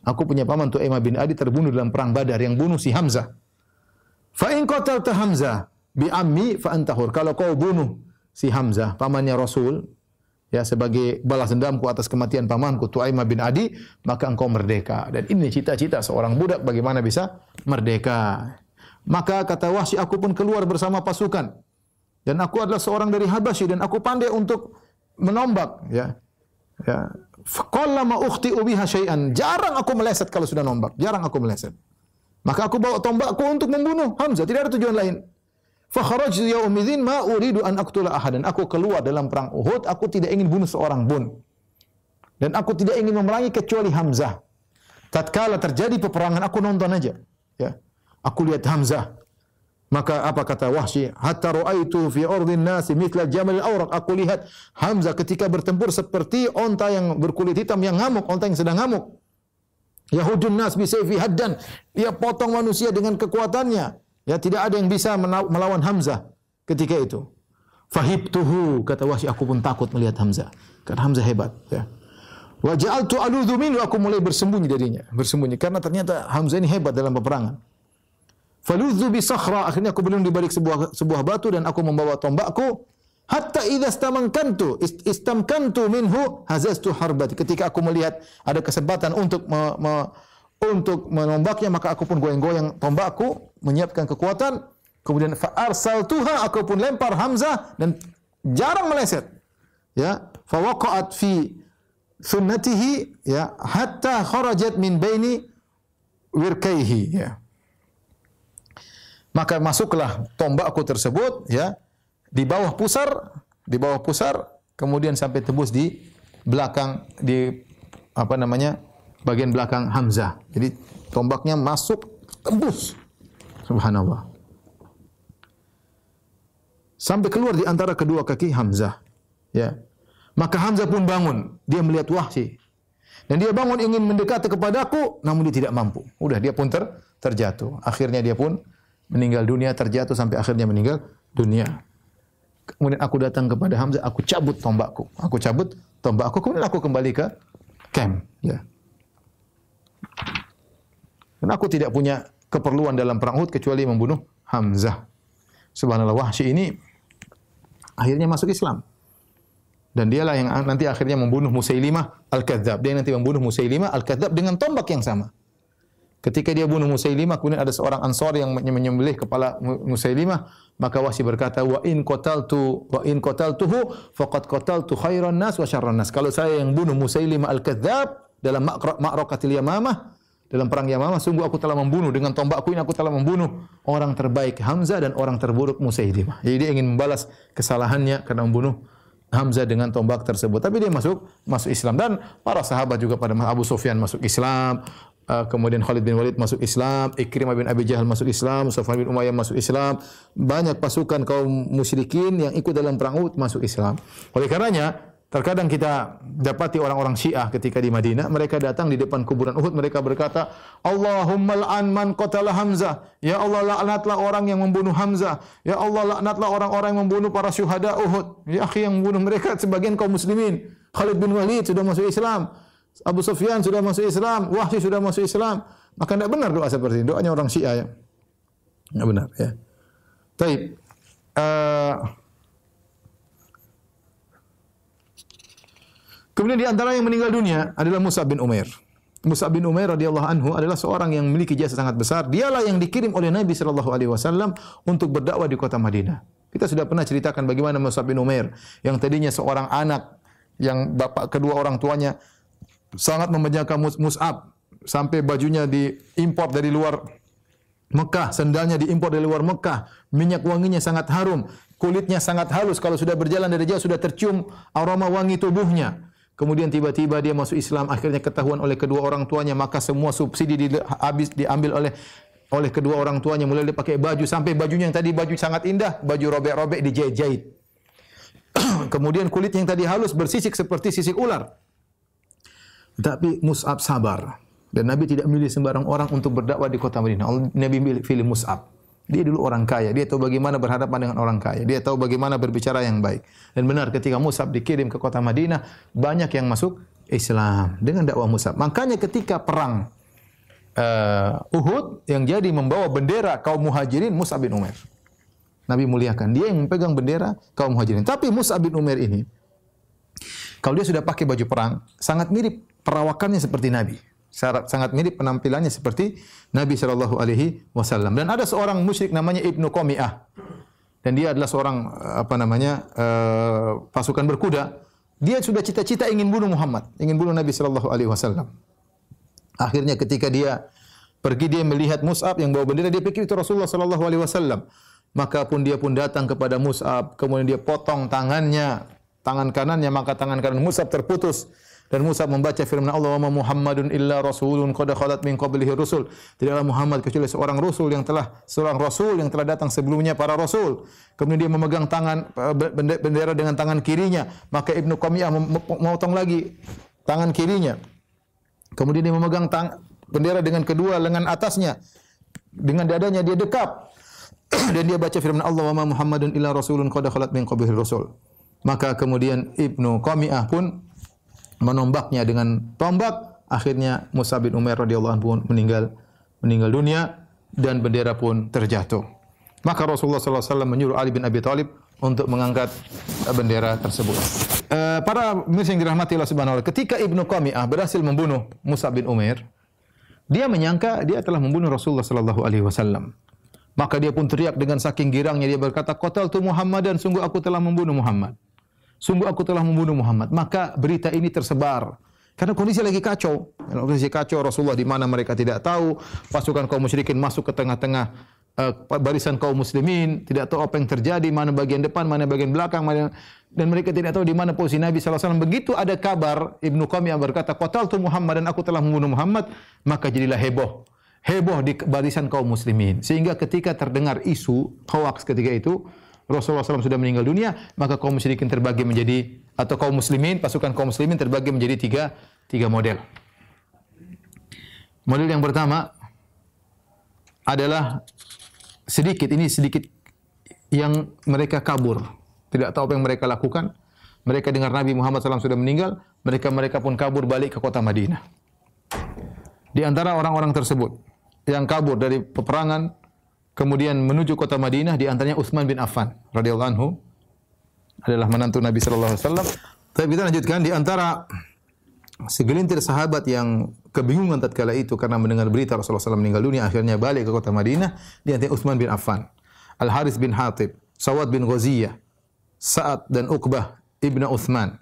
Aku punya paman Tu'aimah bin Adi terbunuh dalam perang Badar yang bunuh si Hamzah. Fa in qatalta Hamzah bi ammi fa antahur." Kalau kau bunuh si Hamzah, pamannya Rasul, ya, sebagai balas dendamku atas kematian pamanku Tu'aimah bin Adi, maka engkau merdeka. Dan ini cita-cita seorang budak, bagaimana bisa merdeka. Maka kata Wahsy, aku pun keluar bersama pasukan. dan aku adalah seorang dari Habasyi dan aku pandai untuk menombak, ya. Ya. Faqallama ukhti'u biha syai'an. Jarang aku meleset kalau sudah nombak, jarang aku meleset. Maka aku bawa tombakku untuk membunuh Hamzah, tidak ada tujuan lain. Fa kharajtu yaumidzin ma uridu an aqtula ahadan. Aku keluar dalam perang Uhud, aku tidak ingin bunuh seorang pun. Dan aku tidak ingin memerangi kecuali Hamzah. Tatkala terjadi peperangan, aku nonton aja. Ya. Aku lihat Hamzah. Maka apa kata Wahsy? Hatta ra'aitu fi ardhin nasi mithla jamal al-awraq. Aku lihat Hamzah ketika bertempur seperti onta yang berkulit hitam yang ngamuk, onta yang sedang ngamuk. Yahudun nas bi sayfi haddan. Dia potong manusia dengan kekuatannya. Ya, tidak ada yang bisa melawan Hamzah ketika itu. Fahibtuhu, kata Wahsy, aku pun takut melihat Hamzah. Karena Hamzah hebat, ya. Wa ja'altu aludhu minhu, aku mulai bersembunyi darinya, bersembunyi karena ternyata Hamzah ini hebat dalam peperangan. Faludhu bi sakhra, akhirnya aku berlindung di balik sebuah batu dan aku membawa tombakku. Hatta idza istamkantu minhu hazaztu harbati. Ketika aku melihat ada kesempatan untuk menombaknya, maka aku pun goyang-goyang tombakku, menyiapkan kekuatan. Kemudian fa arsaltuha, aku pun lempar Hamzah dan jarang meleset. Ya, fa waqa'at fi sunnatihi, ya, hatta kharajat min baini wirkaihi, ya. Maka masuklah tombakku tersebut, ya, di bawah pusar, kemudian sampai tembus di belakang, di apa namanya, bagian belakang Hamzah. Jadi tombaknya masuk tembus. Subhanallah. Sampai keluar di antara kedua kaki Hamzah. Ya. Maka Hamzah pun bangun. Dia melihat Wahsy. Dan dia bangun ingin mendekati kepadaku, namun dia tidak mampu. Udah, dia pun terjatuh. Akhirnya dia pun meninggal dunia, terjatuh sampai akhirnya meninggal dunia. Kemudian aku datang kepada Hamzah, aku cabut tombakku. Kemudian aku kembali ke camp. Ya. Dan aku tidak punya keperluan dalam perang Uhud kecuali membunuh Hamzah. Subhanallah, Wahsy ini akhirnya masuk Islam. Dan dialah yang nanti akhirnya membunuh Musailimah Al-Kadzdzab. Dia nanti membunuh Musailimah Al-Kadzdzab dengan tombak yang sama. Ketika dia bunuh Musailimah, kemudian ada seorang Ansar yang menyembelih kepala Musailimah, maka Wahsy berkata, wa in qataltuhu faqad qataltu khairan nas wa syarran nas. Kalau saya yang bunuh Musailimah Al-Kadzdzab dalam Ma'rakatil Yamamah, dalam perang Yamamah, sungguh aku telah membunuh, dengan tombakku ini aku telah membunuh orang terbaik Hamzah dan orang terburuk Musailimah. Jadi dia ingin membalas kesalahannya karena membunuh Hamzah dengan tombak tersebut. Tapi dia masuk Islam, dan para sahabat juga pada Abu Sufyan masuk Islam, kemudian Khalid bin Walid masuk Islam, Ikrimah bin Abi Jahal masuk Islam, Safwan bin Umayyah masuk Islam. Banyak pasukan kaum musyrikin yang ikut dalam perang Uhud masuk Islam. Oleh karenanya, terkadang kita dapati orang-orang Syiah ketika di Madinah, mereka datang di depan kuburan Uhud, mereka berkata, Allahumma la'an man qatala Hamzah. Ya Allah, laknatlah orang yang membunuh Hamzah. Ya Allah, laknatlah orang-orang yang membunuh para syuhada Uhud. Ya akhi, yang membunuh mereka sebagian kaum muslimin. Khalid bin Walid sudah masuk Islam. Abu Sufyan sudah masuk Islam. Wahsy sudah masuk Islam. Maka tidak benar doa seperti ini. Doanya orang Syiah, ya. Tidak benar, ya. Taib. Kemudian di antara yang meninggal dunia adalah Mus'ab bin Umair. Mus'ab bin Umair radhiyallahu anhu adalah seorang yang memiliki jasa sangat besar. Dialah yang dikirim oleh Nabi sallallahu alaihi wasallam untuk berdakwah di kota Madinah. Kita sudah pernah ceritakan bagaimana Mus'ab bin Umair yang tadinya seorang anak yang bapak kedua orang tuanya sangat memenjarakan Mus'ab sampai bajunya diimpor dari luar Mekah, sendalnya diimpor dari luar Mekah, minyak wanginya sangat harum, kulitnya sangat halus, kalau sudah berjalan dari jauh sudah tercium aroma wangi tubuhnya. Kemudian tiba-tiba dia masuk Islam, akhirnya ketahuan oleh kedua orang tuanya, maka semua subsidi diambil oleh kedua orang tuanya, mulai dia pakai baju sampai bajunya yang tadi baju sangat indah, baju robek-robek dijahit-jahit. Kemudian kulit yang tadi halus bersisik seperti sisik ular. Tapi Mus'ab sabar. Dan Nabi tidak memilih sembarang orang untuk berdakwah di kota Madinah. Nabi pilih Mus'ab. Dia dulu orang kaya. Dia tahu bagaimana berhadapan dengan orang kaya. Dia tahu bagaimana berbicara yang baik. Dan benar, ketika Mus'ab dikirim ke kota Madinah, banyak yang masuk Islam dengan dakwah Mus'ab. Makanya ketika perang Uhud, yang jadi membawa bendera kaum muhajirin, Mus'ab bin Umair. Nabi muliakan. Dia yang memegang bendera kaum muhajirin. Tapi Mus'ab bin Umair ini, kalau dia sudah pakai baju perang, sangat mirip perawakannya seperti Nabi. Sangat mirip penampilannya seperti Nabi sallallahu alaihi wasallam. Dan ada seorang musyrik namanya Ibnu Qami'ah. dan dia adalah seorang pasukan berkuda. Dia sudah cita-cita ingin bunuh Muhammad, ingin bunuh Nabi sallallahu alaihi wasallam. Akhirnya ketika dia pergi, dia melihat Mus'ab yang bawa bendera, dia pikir itu Rasulullah sallallahu alaihi wasallam. Maka dia pun datang kepada Mus'ab, kemudian dia potong tangannya, tangan kanannya, maka tangan kanan Mus'ab terputus. Dan Mus'ab membaca firman Allah, "Wa ma Muhammadun illa rasulun qad khalat min qablihi rusul." Tidaklah Muhammad kecuali seorang rasul yang telah datang sebelumnya para rasul. Kemudian dia memegang bendera dengan tangan kirinya, maka Ibnu Qamiyah memotong lagi tangan kirinya. Kemudian dia memegang bendera dengan kedua lengan atasnya. Dengan dadanya dia dekap. Dan dia baca firman Allah, "Wa ma Muhammadun illa rasulun qad khalat min qablihi rusul." Maka kemudian Ibnu Qamiyah pun menombaknya dengan tombak. Akhirnya Mus'ab bin Umair radhiyallahu anhu meninggal dunia dan bendera pun terjatuh. Maka Rasulullah sallallahu alaihi wasallam menyuruh Ali bin Abi Thalib untuk mengangkat bendera tersebut. Para pemirsa yang dirahmati Allah Subhanahu wa taala, ketika Ibnu Qamiyah berhasil membunuh Mus'ab bin Umair, dia menyangka dia telah membunuh Rasulullah sallallahu alaihi wasallam. Maka dia pun teriak dengan saking girangnya, dia berkata, "Qataltu Muhammadan, sungguh aku telah membunuh Muhammad. Sungguh aku telah membunuh Muhammad." Maka berita ini tersebar. Karena kondisi lagi kacau. Kondisi kacau, Rasulullah di mana mereka tidak tahu. Pasukan kaum musyrikin masuk ke tengah-tengah barisan kaum muslimin. Tidak tahu apa yang terjadi, mana bagian depan, mana bagian belakang. Dan mereka tidak tahu di mana posisi Nabi SAW. Begitu ada kabar, Ibnu Qamiyah berkata, "Qataltu Muhammad," dan aku telah membunuh Muhammad. Maka jadilah heboh di barisan kaum muslimin. Sehingga ketika terdengar isu hoaks ketika itu, Rasulullah SAW sudah meninggal dunia, maka kaum musyrikin terbagi menjadi, atau kaum muslimin, pasukan kaum muslimin terbagi menjadi tiga model. Model yang pertama adalah sedikit yang mereka kabur. Tidak tahu apa yang mereka lakukan. Mereka dengar Nabi Muhammad SAW sudah meninggal, mereka pun kabur balik ke kota Madinah. Di antara orang-orang tersebut yang kabur dari peperangan kemudian menuju kota Madinah, di antaranya Utsman bin Affan radhiyallahu anhu, adalah menantu Nabi sallallahu alaihi wasallam. Tapi kita lanjutkan, di antara segelintir sahabat yang kebingungan tatkala itu karena mendengar berita Rasulullah SAW meninggal dunia, akhirnya balik ke kota Madinah, di antaranya Utsman bin Affan, Al-Harits bin Hatib, Sawad bin Ghaziyah, Sa'ad dan Uqbah ibnu Utsman,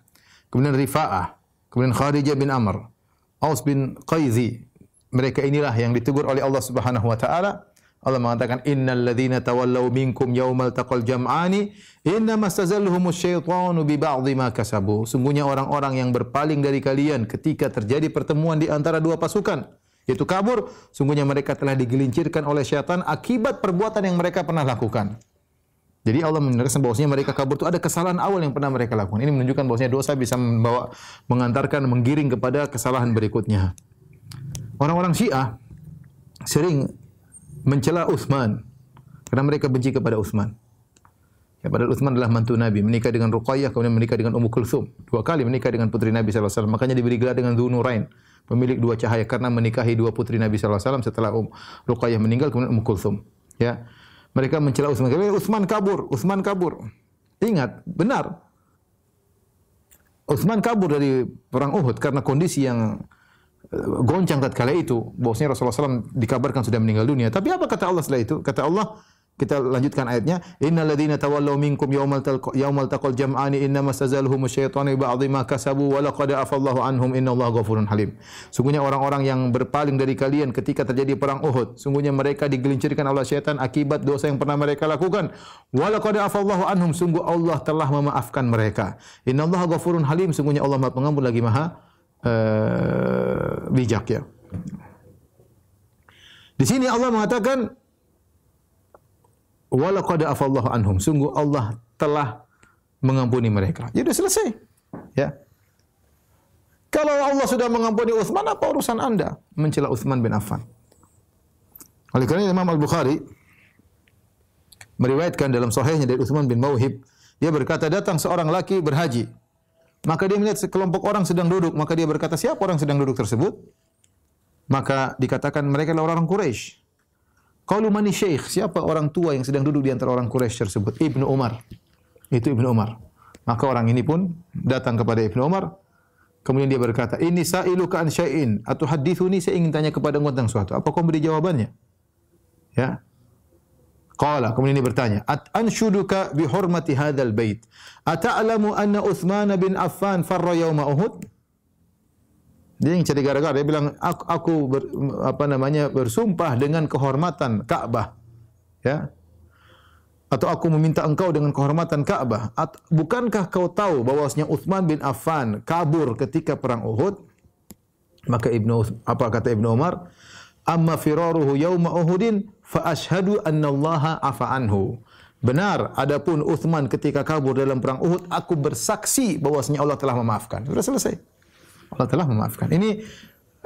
kemudian Rifa'ah, kemudian Kharijah bin Amr, Aus bin Qaizi. Mereka inilah yang ditegur oleh Allah Subhanahu wa taala. Allah mengatakan, "Innal ladzina tawallaw minkum yaumal taqal jam'ani innama stazalluhumus syaitanu bi ba'dhi ma kasabu." Sungguhnya orang-orang yang berpaling dari kalian ketika terjadi pertemuan di antara dua pasukan, yaitu kabur, sungguhnya mereka telah digelincirkan oleh syaitan akibat perbuatan yang mereka pernah lakukan. Jadi Allah menerangkan bahwasanya mereka kabur itu ada kesalahan awal yang pernah mereka lakukan. Ini menunjukkan bahwasanya dosa bisa menggiring kepada kesalahan berikutnya. Orang-orang Syiah sering mencela Utsman karena mereka benci kepada Utsman. Ya, padahal Utsman adalah mantu Nabi, menikah dengan Ruqayyah, kemudian menikah dengan Ummu Kulthum. 2 kali menikah dengan putri Nabi sallallahu alaihi wasallam. Makanya diberi gelar dengan Dzunurain, pemilik 2 cahaya, karena menikahi 2 putri Nabi sallallahu alaihi wasallam setelah Ruqayyah meninggal, kemudian Ummu Kulthum. Ya. Mereka mencela Utsman. Utsman kabur. Ingat, benar. Utsman kabur dari perang Uhud karena kondisi yang goncang tatkala itu, bahwasanya Rasulullah SAW dikabarkan sudah meninggal dunia. Tapi apa kata Allah setelah itu? Kata Allah, kita lanjutkan ayatnya, "Innal ladzina tawallaw minkum yaumal taqal jam'ani innama stazaluhumus syaitanu bi ba'dhi ma kasabu wa laqad afallahu anhum innallaha ghafurun halim." Sungguhnya orang-orang yang berpaling dari kalian ketika terjadi perang Uhud, sungguhnya mereka digelincirkan oleh syaitan akibat dosa yang pernah mereka lakukan. Wa laqad afallahu anhum, sungguh Allah telah memaafkan mereka. Innallaha ghafurun halim, sungguhnya Allah Maha Pengampun lagi Maha bijak, ya. Di sini Allah mengatakan wa laqad afallahu anhum, sungguh Allah telah mengampuni mereka. Ya sudah selesai. Ya. Kalau Allah sudah mengampuni Utsman, apa urusan Anda mencela Utsman bin Affan? Oleh karena Imam Al-Bukhari meriwayatkan dalam sahihnya dari Utsman bin Mauhib, dia berkata, datang seorang laki berhaji. Maka dia melihat sekelompok orang sedang duduk, maka dia berkata, siapa orang sedang duduk tersebut? Maka dikatakan mereka adalah orang Quraisy. Qalu mani syekh, siapa orang tua yang sedang duduk di antara orang Quraisy tersebut? Ibnu Umar. Itu Ibnu Umar. Maka orang ini pun datang kepada Ibnu Umar. Kemudian dia berkata, "Inni sa'iluka an syai'in, atuhaddithuni?" Saya ingin tanya kepada engkau tentang sesuatu. Apa kau beri jawabannya? Ya. Qala, kemudian dia bertanya, anshuduka bi hurmati hadzal bait. Ata'lamu anna Utsman bin Affan farra yauma Uhud? Dia yang cari gara-gara. Dia bilang, aku bersumpah dengan kehormatan Ka'bah. Ya. Atau aku meminta engkau dengan kehormatan Ka'bah. Bukankah kau tahu bahwasanya Utsman bin Affan kabur ketika perang Uhud? Maka kata Ibnu Umar? Amma firaruhu yauma Uhudin fa asyhadu anna Allah afa anhu. Benar, adapun Utsman ketika kabur dalam perang Uhud, aku bersaksi bahwasanya Allah telah memaafkan. Sudah selesai. Allah telah memaafkan. Ini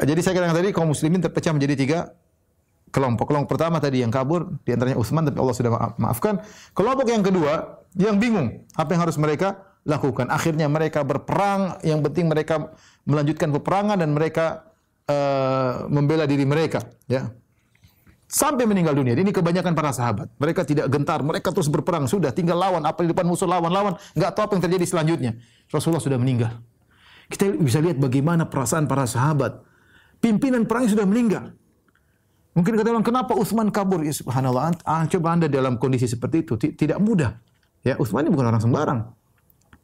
jadi saya katakan tadi kaum muslimin terpecah menjadi 3 kelompok. Kelompok pertama tadi yang kabur, di antaranya Utsman, tapi Allah sudah maafkan. Kelompok yang kedua yang bingung apa yang harus mereka lakukan. Akhirnya mereka berperang, yang penting mereka melanjutkan peperangan dan mereka membela diri mereka, ya. Sampai meninggal dunia. Ini kebanyakan para sahabat. Mereka tidak gentar, mereka terus berperang. Sudah tinggal lawan, apa di depan musuh lawan, enggak tahu apa yang terjadi selanjutnya. Rasulullah sudah meninggal. Kita bisa lihat bagaimana perasaan para sahabat. Pimpinan perangnya sudah meninggal. Mungkin kata orang, kenapa Utsman kabur? Ya subhanallah, coba Anda dalam kondisi seperti itu tidak mudah. Ya, Utsman ini bukan orang sembarang.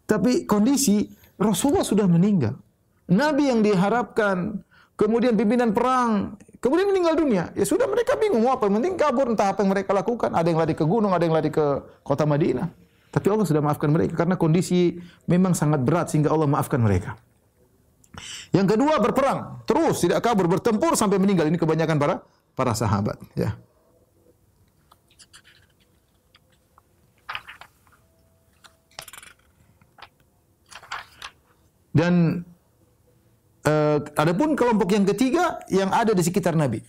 Tapi kondisi Rasulullah sudah meninggal. Nabi yang diharapkan, kemudian pimpinan perang, kemudian meninggal dunia. Ya sudah, mereka bingung mau apa. Penting kabur, entah apa yang mereka lakukan. Ada yang lari ke gunung, ada yang lari ke kota Madinah. Tapi Allah sudah maafkan mereka karena kondisi memang sangat berat sehingga Allah maafkan mereka. Yang kedua berperang, terus tidak kabur, bertempur sampai meninggal. Ini kebanyakan para sahabat, ya. Dan adapun kelompok yang ketiga yang ada di sekitar Nabi.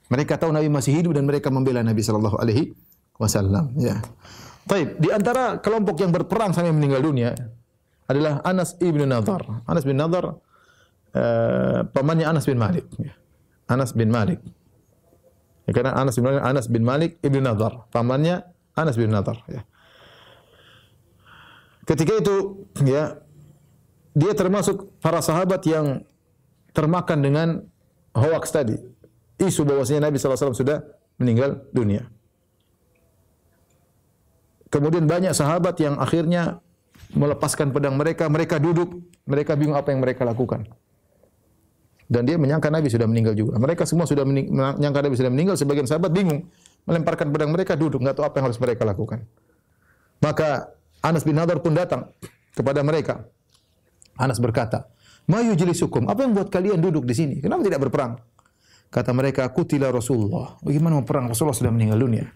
Mereka tahu Nabi masih hidup dan mereka membela Nabi sallallahu alaihi wasallam, ya. Baik, di antara kelompok yang berperang sampai meninggal dunia adalah Anas ibn Nadhr. Anas bin Nadhr pamannya Anas bin Malik. Anas bin Malik. Ya, karena Anas bin Malik ibn Nadhr, pamannya Anas bin Nadhr, ya. Ketika itu, ya, dia termasuk para sahabat yang termakan dengan hoax tadi. Isu bahwasanya Nabi sallallahu alaihi wasallam sudah meninggal dunia. Kemudian banyak sahabat yang akhirnya melepaskan pedang mereka, mereka duduk, mereka bingung apa yang mereka lakukan. Dan dia menyangka Nabi sudah meninggal juga. Mereka semua sudah menyangka Nabi sudah meninggal, sebagian sahabat bingung, melemparkan pedang mereka, duduk, enggak tahu apa yang harus mereka lakukan. Maka Anas bin Nadhr pun datang kepada mereka. Anas berkata, "Ma yujlisukum? Apa yang buat kalian duduk di sini? Kenapa tidak berperang?" Kata mereka, "Qutila Rasulullah." Bagaimana mau perang? Rasulullah sudah meninggal dunia.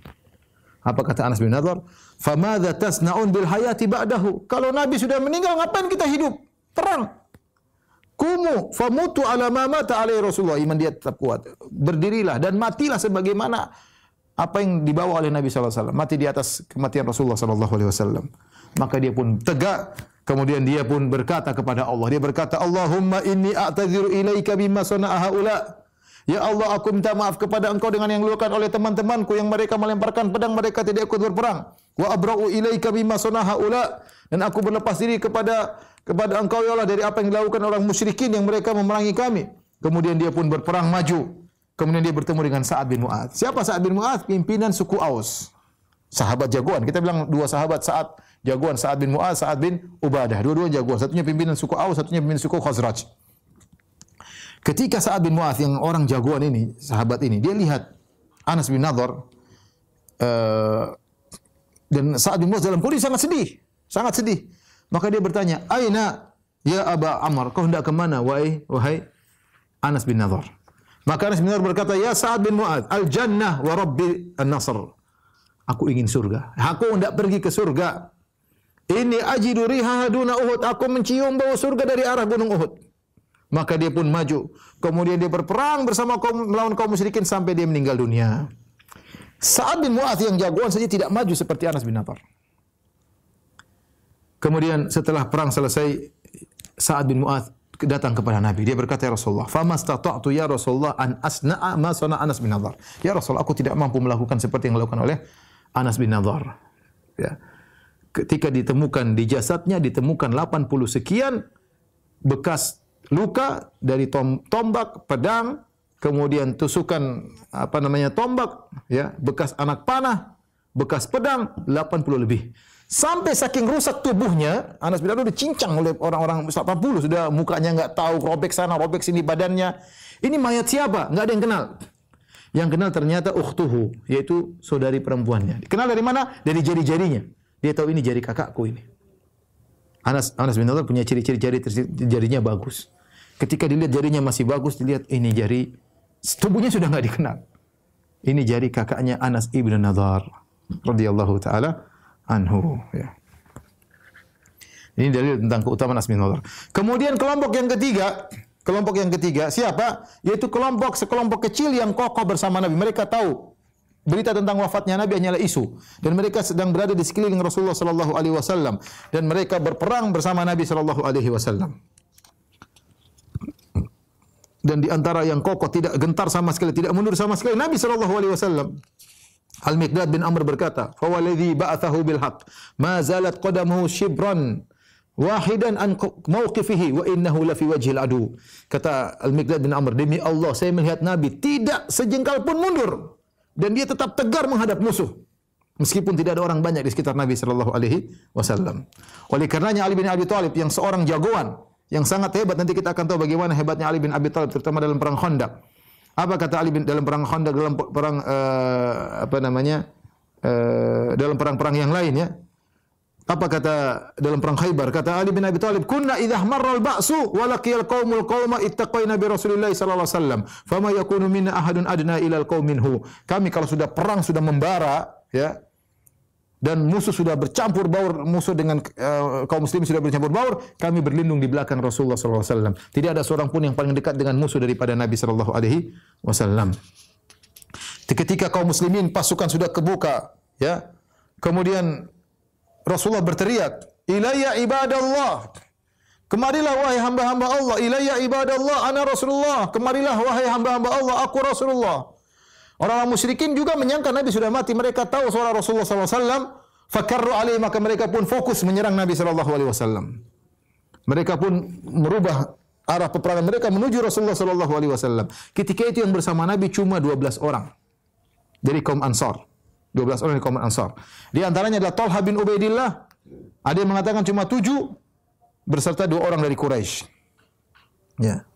Apa kata Anas bin Nadhr? "Famadza tasna'un bil hayati ba'dahu?" Kalau Nabi sudah meninggal, ngapain kita hidup? Perang. Kumu famutu ala ma mata alaihi Rasulullah. Iman dia tetap kuat. Berdirilah dan matilah sebagaimana apa yang dibawa oleh Nabi sallallahu alaihi wasallam. Mati di atas kematian Rasulullah sallallahu alaihi wasallam. Maka dia pun tegak. Kemudian dia pun berkata kepada Allah. Dia berkata, "Allahumma inni a'tadziru ilaika bima sana'a haula." Ya Allah, aku minta maaf kepada Engkau dengan yang dilakukan oleh teman-temanku yang mereka melemparkan pedang, mereka tidak ikut berperang. Wa abra'u ilaika bima sana'a haula. Dan aku berlepas diri kepada Engkau ya Allah dari apa yang dilakukan orang musyrikin yang mereka memerangi kami. Kemudian dia pun berperang maju. Kemudian dia bertemu dengan Sa'ad bin Mu'adz. Siapa Sa'ad bin Mu'adz? Pimpinan suku Aus. Sahabat jagoan. Kita bilang dua sahabat Sa'ad jagoan, Sa'ad bin Mu'adz, Sa'ad bin Ubadah. Dua-duanya jagoan. Satunya pimpinan suku Aus, satunya pimpinan suku Khazraj. Ketika Sa'ad bin Mu'adz yang orang jagoan ini, sahabat ini, dia lihat Anas bin Nadhr dan Sa'ad bin Mu'adz dalam kondisi sangat sedih. Maka dia bertanya, "Aina ya Aba Amr? Kau hendak ke mana wahai Anas bin Nadhr?" Maka Anas bin Nadhr berkata, "Ya Sa'ad bin Mu'adz, al-jannah wa rabbi an-nasr." Aku ingin surga. Aku hendak pergi ke surga. Ini ajidu rihaha duna Uhud. Aku mencium bau surga dari arah gunung Uhud. Maka dia pun maju. Kemudian dia berperang bersama melawan kaum musyrikin sampai dia meninggal dunia. Sa'ad bin Mu'adz yang jagoan saja tidak maju seperti Anas bin Nadhr. Kemudian setelah perang selesai, Sa'ad bin Mu'adz datang kepada Nabi. Dia berkata, "Ya Rasulullah, famastata'tu ya Rasulullah an asna'a ma sana'a Anas bin Nadhr." Ya Rasulullah, aku tidak mampu melakukan seperti yang dilakukan oleh Anas bin Nadhr. Ya. Ketika ditemukan di jasadnya ditemukan 80 sekian bekas luka dari tombak, pedang, kemudian tusukan tombak, ya, bekas anak panah, bekas pedang 80 lebih. Sampai saking rusak tubuhnya, Anas bin Nadar dicincang oleh orang-orang 80, sudah mukanya enggak tahu, robek sana, robek sini badannya. Ini mayat siapa? Enggak ada yang kenal. Yang kenal ternyata ukhtuhu, yaitu saudari perempuannya. Kenal dari mana? Dari jari-jarinya. Dia tahu ini jari kakakku ini. Anas bin Nadar punya ciri-ciri jarinya bagus. Ketika dilihat jarinya masih bagus, dilihat ini jari, tubuhnya sudah enggak dikenal. Ini jari kakaknya Anas ibn Nadar radhiyallahu taala anhu, ya. Ini dalil tentang keutamaan Anas bin Nadar. Kemudian kelompok yang ketiga siapa? Yaitu sekelompok kecil yang kokoh bersama Nabi. Mereka tahu berita tentang wafatnya Nabi hanyalah isu, dan mereka sedang berada di sekeliling Rasulullah sallallahu alaihi wasallam, dan mereka berperang bersama Nabi sallallahu alaihi wasallam. Dan di antara yang kokoh, tidak gentar sama sekali, tidak mundur sama sekali, Nabi sallallahu alaihi wasallam. Al-Miqdad bin Amr berkata, "Fa waladhi ba'athahu bil haqq, ma zalat qadamuhu shibran wahidan an mawqifihi wa innahu la fi wajhil adu." Kata Al-Miqdad bin Amr, demi Allah saya melihat Nabi tidak sejengkal pun mundur, dan dia tetap tegar menghadap musuh meskipun tidak ada orang banyak di sekitar Nabi sallallahu alaihi wasallam. Oleh karenanya Ali bin Abi Thalib yang seorang jagoan yang sangat hebat, nanti kita akan tahu bagaimana hebatnya Ali bin Abi Thalib terutama dalam perang Khandaq. Apa kata Ali bin dalam perang Khandaq, dalam perang dalam perang-perang yang lain, ya? Apa kata dalam perang Khaybar? Kata Ali bin Abi Thalib, "Kunna idza marra al-ba'su wa laqiyal qaumul qauma ittaqaina bi Rasulillah sallallahu alaihi wasallam, fama yakunu minna ahadun adna ila al-qaum minhu." Kami kalau sudah perang sudah membara, ya, dan musuh sudah bercampur baur, musuh dengan kaum muslimin sudah bercampur baur, kami berlindung di belakang Rasulullah sallallahu alaihi wasallam. Tidak ada seorang pun yang paling dekat dengan musuh daripada Nabi sallallahu alaihi wasallam. Ketika kaum muslimin pasukan sudah kebuka, ya, kemudian Rasulullah berteriak, "Ilayya ibadallah." Kemarilah wahai hamba-hamba Allah, "Ilayya ibadallah, ana Rasulullah." Kemarilah wahai hamba-hamba Allah, aku Rasulullah. Orang-orang musyrikin juga menyangka Nabi sudah mati. Mereka tahu suara Rasulullah SAW. Fakarru alaihi, maka mereka pun fokus menyerang Nabi SAW. Mereka pun merubah arah peperangan mereka menuju Rasulullah SAW. Ketika itu yang bersama Nabi cuma 12 orang dari kaum Ansar. 12 orang dari kaum Ansar. Di antaranya adalah Talha bin Ubaidillah. Ada yang mengatakan cuma 7 berserta 2 orang dari Quraisy. Ya.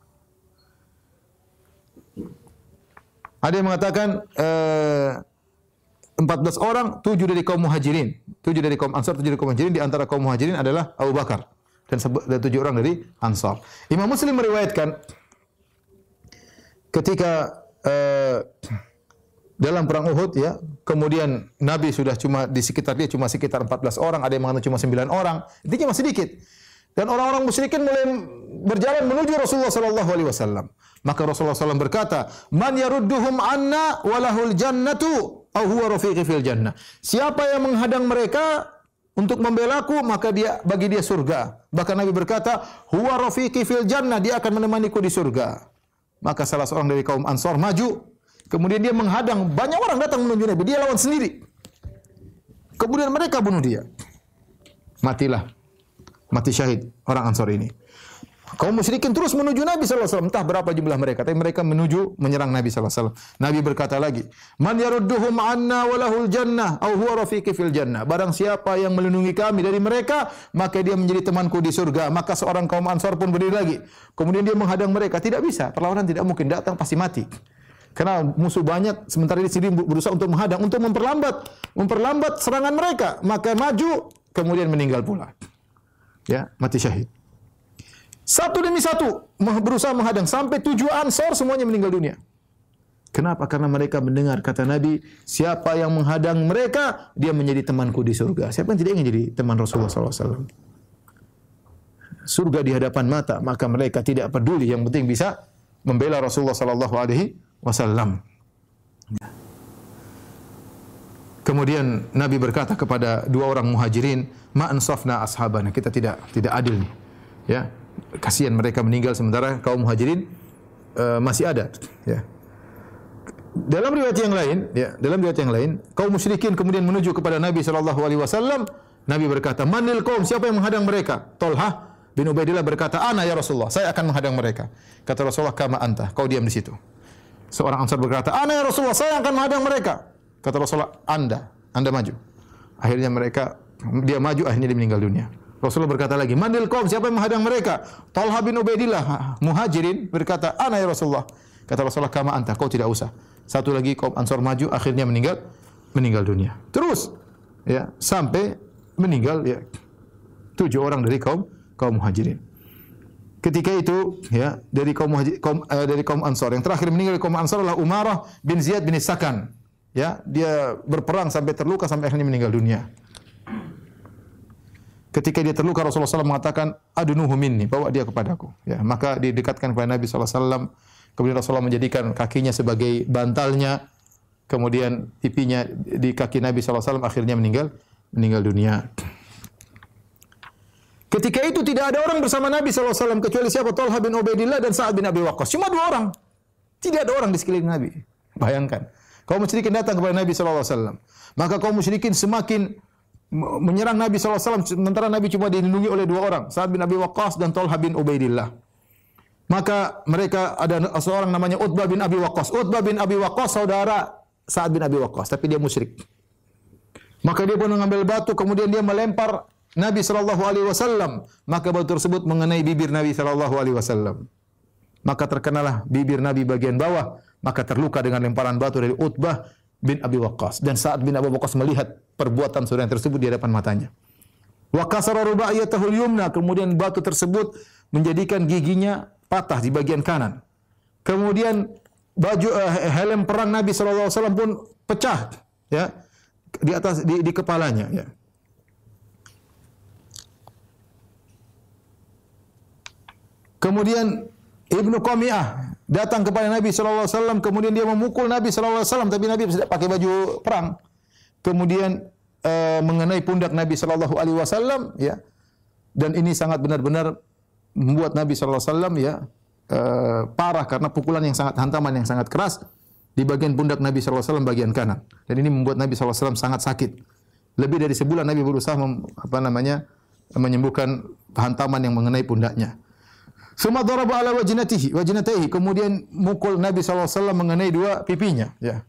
Ada yang mengatakan 14 orang, 7 dari kaum Muhajirin. 7 dari kaum Ansar, 7 dari kaum Muhajirin. Di antara kaum Muhajirin adalah Abu Bakar. Dan 7 orang dari Ansar. Imam Muslim meriwayatkan ketika dalam perang Uhud, ya, kemudian Nabi sudah cuma di sekitar dia cuma sekitar 14 orang, ada yang mengatakan cuma 9 orang. Intinya masih sedikit. Dan orang-orang musyrikin mulai berjalan menuju Rasulullah sallallahu alaihi wasallam. Maka Rasulullah SAW berkata, "Man yarudduhum anna walahul jannatu aw huwa rafiqi fil jannah." Siapa yang menghadang mereka untuk membelaku, maka bagi dia surga. Bahkan Nabi berkata, "Huwa rafiqi fil jannah," dia akan menemaniku di surga. Maka salah seorang dari kaum Ansar maju, kemudian dia menghadang, banyak orang datang menuju Nabi, dia lawan sendiri. Kemudian mereka bunuh dia. Mati syahid orang Ansar ini. Kaum musyrikin terus menuju Nabi sallallahu alaihi wasallam, entah berapa jumlah mereka, tapi mereka menuju menyerang Nabi sallallahu alaihi wasallam. Nabi berkata lagi, "Man yarudduhum anna walahul jannah aw huwa rafiqi fil jannah." Barang siapa yang melindungi kami dari mereka, maka dia menjadi temanku di surga. Maka seorang kaum Ansar pun berdiri lagi. Kemudian dia menghadang mereka, tidak bisa, perlawanan tidak mungkin, datang pasti mati. Karena musuh banyak, sementara dia sendiri berusaha untuk menghadang, untuk memperlambat serangan mereka. Maka maju, kemudian meninggal pula. Ya, mati syahid. Satu demi satu berusaha menghadang sampai 7 Ansar semuanya meninggal dunia. Kenapa? Karena mereka mendengar kata Nabi, siapa yang menghadang mereka, dia menjadi temanku di surga. Siapa yang tidak ingin jadi teman Rasulullah SAW? Surga di hadapan mata, maka mereka tidak peduli. Yang penting bisa membela Rasulullah SAW. Kemudian Nabi berkata kepada 2 orang muhajirin, "Ma ansafna ashabana." Kita tidak adil nih. Ya. Kasihan mereka meninggal sementara kaum muhajirin masih ada, ya. Dalam riwayat yang lain, kaum musyrikin kemudian menuju kepada Nabi sallallahu alaihi wasallam. Nabi berkata, "Manil qaum?" Siapa yang menghadang mereka? Talha bin Ubaidillah berkata, "Ana ya Rasulullah, saya akan menghadang mereka." Kata Rasulullah, "Kama anta." Kau diam di situ. Seorang Ansar berkata, "Ana ya Rasulullah, saya akan menghadang mereka." Kata Rasulullah, "Anda." Anda maju. Akhirnya dia maju, akhirnya dia meninggal dunia. Rasulullah berkata lagi, "Manil qaum?" Siapa yang menghadang mereka? Talha bin Ubaidillah, Muhajirin berkata, "Ana ya Rasulullah." Kata Rasulullah, "Kama anta, kau tidak usah." Satu lagi kaum Ansar maju, akhirnya meninggal dunia. Terus ya, sampai meninggal ya 7 orang dari kaum Muhajirin. Ketika itu ya, dari kaum Ansar, yang terakhir meninggal dari kaum Ansar adalah Umarah bin Ziyad bin Sakan. Ya, dia berperang sampai terluka sampai akhirnya meninggal dunia. Ketika dia terluka, Rasulullah SAW mengatakan, "Adunuhu minni," bawa dia kepadaku. Ya, maka didekatkan kepada Nabi SAW. Kemudian Rasulullah menjadikan kakinya sebagai bantalnya. Kemudian pipinya di kaki Nabi SAW, akhirnya meninggal dunia. Ketika itu tidak ada orang bersama Nabi SAW kecuali siapa? Talha bin Ubaidillah dan Sa'ad bin Abi Waqqas. Cuma 2 orang. Tidak ada orang di sekeliling Nabi. Bayangkan. Kaum musyrikin datang kepada Nabi SAW. Maka kaum musyrikin semakin menyerang Nabi SAW, sementara Nabi cuma dilindungi oleh 2 orang, Sa'ad bin Abi Waqqas dan Talha bin Ubaidillah. Maka mereka ada seorang namanya Utbah bin Abi Waqqas. Utbah bin Abi Waqqas saudara Sa'ad bin Abi Waqqas, tapi dia musyrik. Maka dia pun mengambil batu, kemudian dia melempar Nabi SAW. Maka batu tersebut mengenai bibir Nabi SAW. Maka terkenalah bibir Nabi bagian bawah, maka terluka dengan lemparan batu dari Utbah bin Abi Waqqas, dan Sa'ad bin Abi Waqqas melihat perbuatan saudara tersebut di hadapan matanya. Wa kasara rubaiyatahu al-yumna, kemudian batu tersebut menjadikan giginya patah di bagian kanan. Kemudian baju helm perang Nabi sallallahu alaihi wasallam pun pecah ya di atas di kepalanya ya. Kemudian Ibnu Qami'ah datang kepada Nabi sallallahu alaihi wasallam, kemudian dia memukul Nabi sallallahu alaihi wasallam, tapi Nabi tidak pakai baju perang. Kemudian mengenai pundak Nabi sallallahu alaihi wasallam ya. Dan ini sangat benar-benar membuat Nabi sallallahu alaihi wasallam ya parah karena pukulan yang sangat hantaman yang sangat keras di bagian pundak Nabi sallallahu alaihi wasallam bagian kanan. Dan ini membuat Nabi sallallahu alaihi wasallam sangat sakit. Lebih dari sebulan Nabi berusaha menyembuhkan hantaman yang mengenai pundaknya. Suma daraba ala wajnatihi, kemudian mukul Nabi SAW mengenai 2 pipinya ya.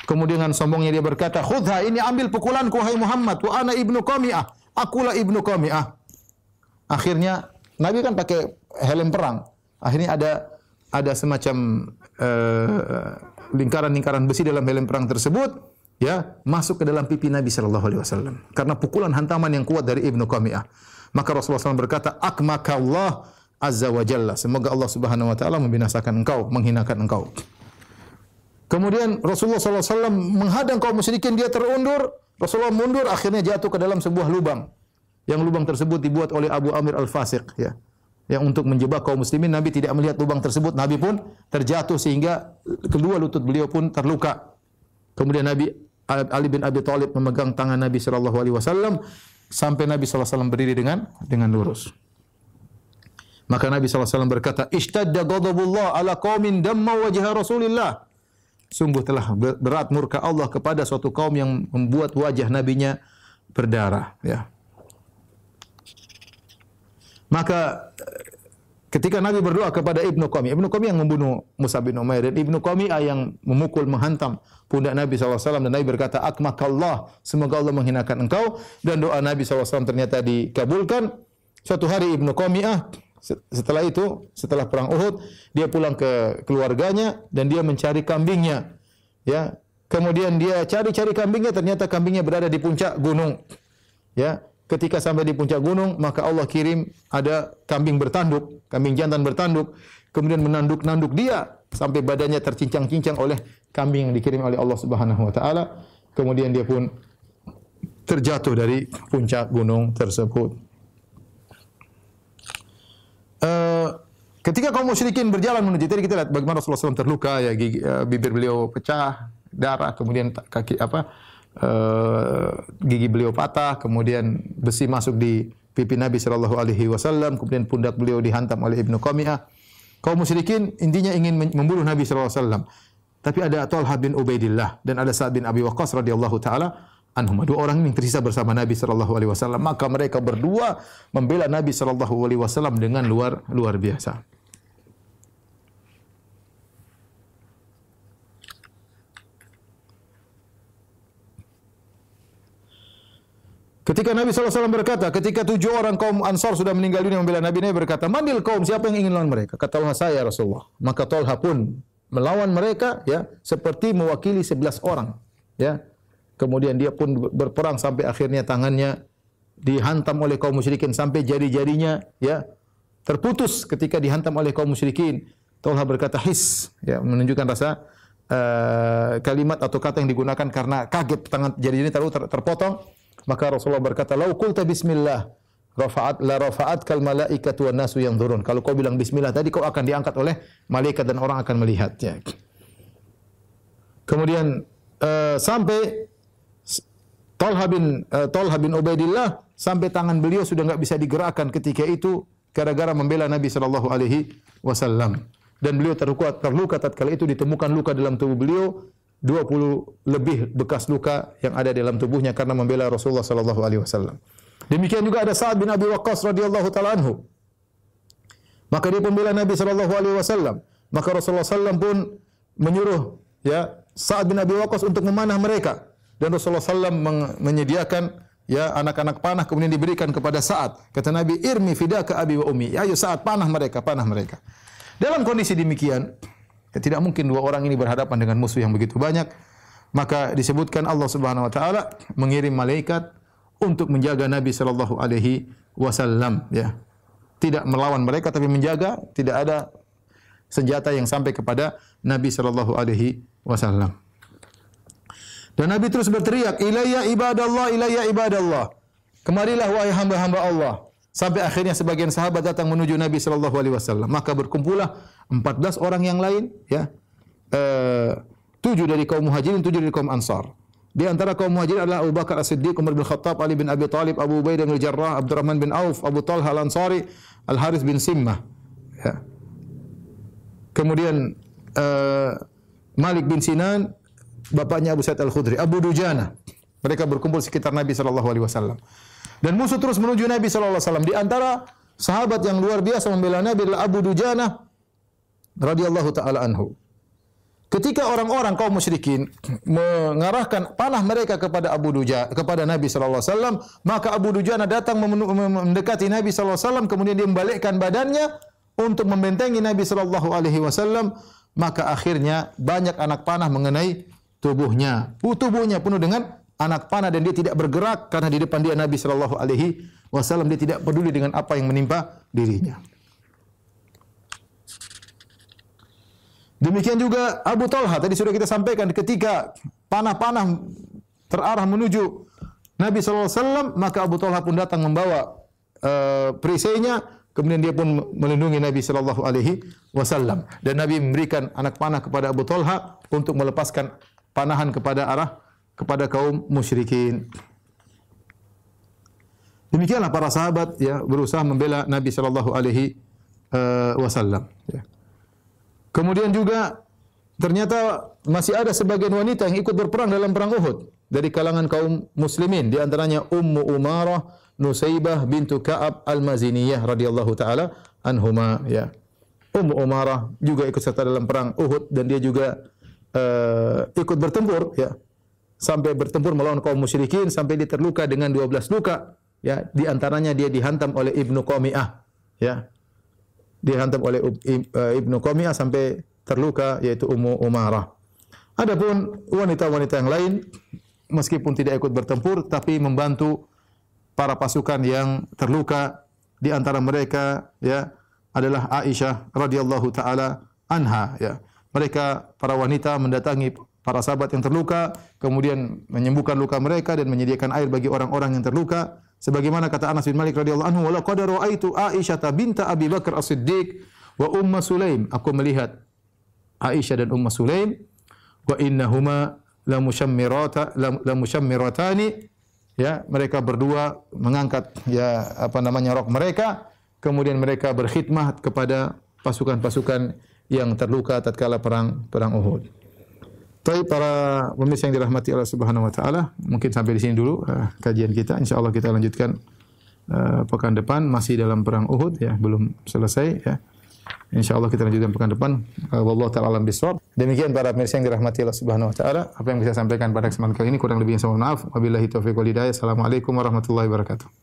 Kemudian dengan sombongnya dia berkata, "Khudha, ini ambil pukulanku wahai Muhammad, wa ana ibnu Qami'ah, akulah ibnu Qami'ah." Akhirnya Nabi kan pakai helm perang. Akhirnya ada semacam lingkaran-lingkaran besi dalam helm perang tersebut ya, masuk ke dalam pipi Nabi SAW karena pukulan hantaman yang kuat dari ibnu Qami'ah. Maka Rasulullah SAW berkata, "Akmakallah azza wa jalla." Semoga Allah Subhanahu wa taala membinasakan engkau, menghinakan engkau. Kemudian Rasulullah SAW menghadang kaum musyrikin, dia terundur, Rasulullah mundur, akhirnya jatuh ke dalam sebuah lubang. Yang lubang tersebut dibuat oleh Abu Amir Al-Fasiq ya. Yang untuk menjebak kaum muslimin, Nabi tidak melihat lubang tersebut, Nabi pun terjatuh sehingga kedua lutut beliau pun terluka. Kemudian Ali bin Abi Thalib memegang tangan Nabi sallallahu alaihi wasallam sampai Nabi sallallahu alaihi wasallam berdiri dengan lurus. Maka Nabi SAW berkata, "Ishtadda ghadabullah ala qaumin damma wajha Rasulillah." Sungguh telah berat murka Allah kepada suatu kaum yang membuat wajah nabinya berdarah ya. Maka ketika Nabi berdoa kepada Ibnu Qami'ah yang membunuh Mus'ab bin Umair dan Ibnu Qami'ah yang memukul menghantam pundak Nabi SAW, dan Nabi berkata, "Akmakallah, semoga Allah menghinakan engkau." Dan doa Nabi SAW ternyata dikabulkan. Suatu hari Ibnu Qami'ah setelah perang Uhud, dia pulang ke keluarganya dan dia mencari kambingnya. Ya, kemudian dia cari-cari kambingnya, ternyata kambingnya berada di puncak gunung. Ya, ketika sampai di puncak gunung, maka Allah kirim ada kambing bertanduk, kambing jantan bertanduk, kemudian menanduk-nanduk dia sampai badannya tercincang-cincang oleh kambing yang dikirim oleh Allah Subhanahu wa taala. Kemudian dia pun terjatuh dari puncak gunung tersebut. Ketika kaum musyrikin berjalan menuju, tadi kita lihat bagaimana Rasulullah SAW terluka, ya bibir beliau pecah, darah, kemudian gigi beliau patah, kemudian besi masuk di pipi Nabi Shallallahu Alaihi Wasallam, kemudian pundak beliau dihantam oleh Ibnu Qami'ah. Kaum musyrikin intinya ingin membunuh Nabi Shallallahu Alaihi Wasallam, tapi ada Talha bin Ubaidillah dan ada Sa'ad bin Abi Waqqas radhiyallahu taala anhum. 2 orang ini tersisa bersama Nabi sallallahu alaihi wasallam. Maka mereka berdua membela Nabi sallallahu alaihi wasallam dengan luar biasa. Ketika Nabi SAW berkata, ketika 7 orang kaum Ansar sudah meninggal dunia membela Nabi, Nabi berkata, "Manil kaum, siapa yang ingin lawan mereka?" Kata Talha, "Saya Rasulullah." Maka Talha pun melawan mereka ya seperti mewakili 11 orang ya. Kemudian dia pun berperang sampai akhirnya tangannya dihantam oleh kaum musyrikin sampai jari-jarinya ya terputus ketika dihantam oleh kaum musyrikin. Talha berkata his ya, menunjukkan rasa kalimat atau kata yang digunakan karena kaget tangan jari-jarinya terpotong. Maka Rasulullah berkata, "Lau qulta bismillah rafa'at kal malaikatu wan nasu yanzurun." Kalau kau bilang bismillah tadi kau akan diangkat oleh malaikat dan orang akan melihat ya. Kemudian sampai Talha bin Ubaidillah sampai tangan beliau sudah enggak bisa digerakkan ketika itu gara-gara membela Nabi sallallahu alaihi wasallam. Dan beliau terluka tatkala itu ditemukan luka dalam tubuh beliau 20 lebih bekas luka yang ada dalam tubuhnya karena membela Rasulullah sallallahu alaihi wasallam. Demikian juga ada Sa'ad bin Abi Waqqas radhiyallahu taala anhu. Maka dia pembela Nabi sallallahu alaihi wasallam. Maka Rasulullah sallam pun menyuruh ya Sa'ad bin Abi Waqqas untuk memanah mereka dan Rasulullah sallam menyediakan ya anak-anak panah kemudian diberikan kepada Sa'ad. Kata Nabi, "Irmi fidaka abi wa ummi." Ya, ayo Sa'ad panah mereka, panah mereka. Dalam kondisi demikian, ya, tidak mungkin 2 orang ini berhadapan dengan musuh yang begitu banyak. Maka disebutkan Allah Subhanahu wa taala mengirim malaikat untuk menjaga Nabi sallallahu alaihi wasallam ya. Tidak melawan mereka tapi menjaga, tidak ada senjata yang sampai kepada Nabi sallallahu alaihi wasallam. Dan Nabi terus berteriak, "Ilayya ibadallah, ilayya ibadallah." Kemarilah wahai hamba-hamba Allah. Sampai akhirnya sebagian sahabat datang menuju Nabi sallallahu alaihi wasallam. Maka berkumpullah 14 orang yang lain ya. 7 dari kaum Muhajirin, 7 dari kaum Ansar. Di antara kaum Muhajirin adalah Abu Bakar As-Siddiq, Umar bin Khattab, Ali bin Abi Thalib, Abu Ubaidah bin Jarrah, Abdurrahman bin Auf, Abu Talha Al-Ansari, Al-Harits bin Simmah. Ya. Kemudian Malik bin Sinan, bapaknya Abu Sa'id Al-Khudri, Abu Dujana. Mereka berkumpul sekitar Nabi sallallahu alaihi wasallam. Dan musuh terus menuju Nabi sallallahu alaihi wasallam. Di antara sahabat yang luar biasa membela Nabi adalah Abu Dujana radhiyallahu taala anhu. Ketika orang-orang kaum musyrikin mengarahkan panah mereka kepada kepada Nabi sallallahu alaihi wasallam, maka Abu Dujana datang mendekati Nabi sallallahu alaihi wasallam, kemudian dia membalikkan badannya untuk membentengi Nabi sallallahu alaihi wasallam, maka akhirnya banyak anak panah mengenai tubuhnya. Tubuhnya penuh dengan anak panah dan dia tidak bergerak karena di depan dia Nabi sallallahu alaihi wasallam, dia tidak peduli dengan apa yang menimpa dirinya. Demikian juga Abu Talha, tadi sudah kita sampaikan ketika panah-panah terarah menuju Nabi sallallahu alaihi wasallam, maka Abu Talha pun datang membawa perisainya, kemudian dia pun melindungi Nabi sallallahu alaihi wasallam dan Nabi memberikan anak panah kepada Abu Talha untuk melepaskan panahan kepada kaum musyrikin. Demikianlah para sahabat ya berusaha membela Nabi sallallahu alaihi wasallam ya. Kemudian juga ternyata masih ada sebagian wanita yang ikut berperang dalam perang Uhud dari kalangan kaum muslimin, di antaranya Ummu Umarah Nusaybah bintu Ka'ab Al-Maziniyah radhiyallahu taala anhuma ya. Ummu Umarah juga ikut serta dalam perang Uhud dan dia juga ikut bertempur ya. Sampai bertempur melawan kaum musyrikin sampai dia terluka dengan 12 luka ya, di antaranya dia dihantam oleh Ibnu Qami'ah ya. Dihantam oleh Ibnu Qami'ah sampai terluka yaitu Ummu Umarah. Adapun wanita-wanita yang lain meskipun tidak ikut bertempur tapi membantu para pasukan yang terluka, di antara mereka ya adalah Aisyah radhiyallahu taala anha ya. Mereka para wanita mendatangi para sahabat yang terluka, kemudian menyembuhkan luka mereka dan menyediakan air bagi orang-orang yang terluka. Sebagaimana kata Anas bin Malik radhiyallahu anhu, "Wa laqad ra'aitu Aisyah binta Abi Bakar As-Siddiq wa Sulaim." Aku melihat Aisyah dan Sulaim, wa innahuma la mushammiratani ya, mereka berdua mengangkat ya rok mereka, kemudian mereka berkhidmat kepada pasukan-pasukan yang terluka tatkala perang Uhud. Baik para pemirsa yang dirahmati Allah Subhanahu wa taala, mungkin sampai di sini dulu kajian kita. Insyaallah kita lanjutkan pekan depan masih dalam perang Uhud ya, belum selesai ya. Insyaallah kita lanjutkan pekan depan. Wallahu taala alam bisawab. Demikian para pemirsa yang dirahmati Allah Subhanahu wa taala, apa yang bisa saya sampaikan pada kesempatan kali ini kurang lebihnya saya mohon maaf. Wabillahi taufiq wal hidayah. Assalamualaikum warahmatullahi wabarakatuh.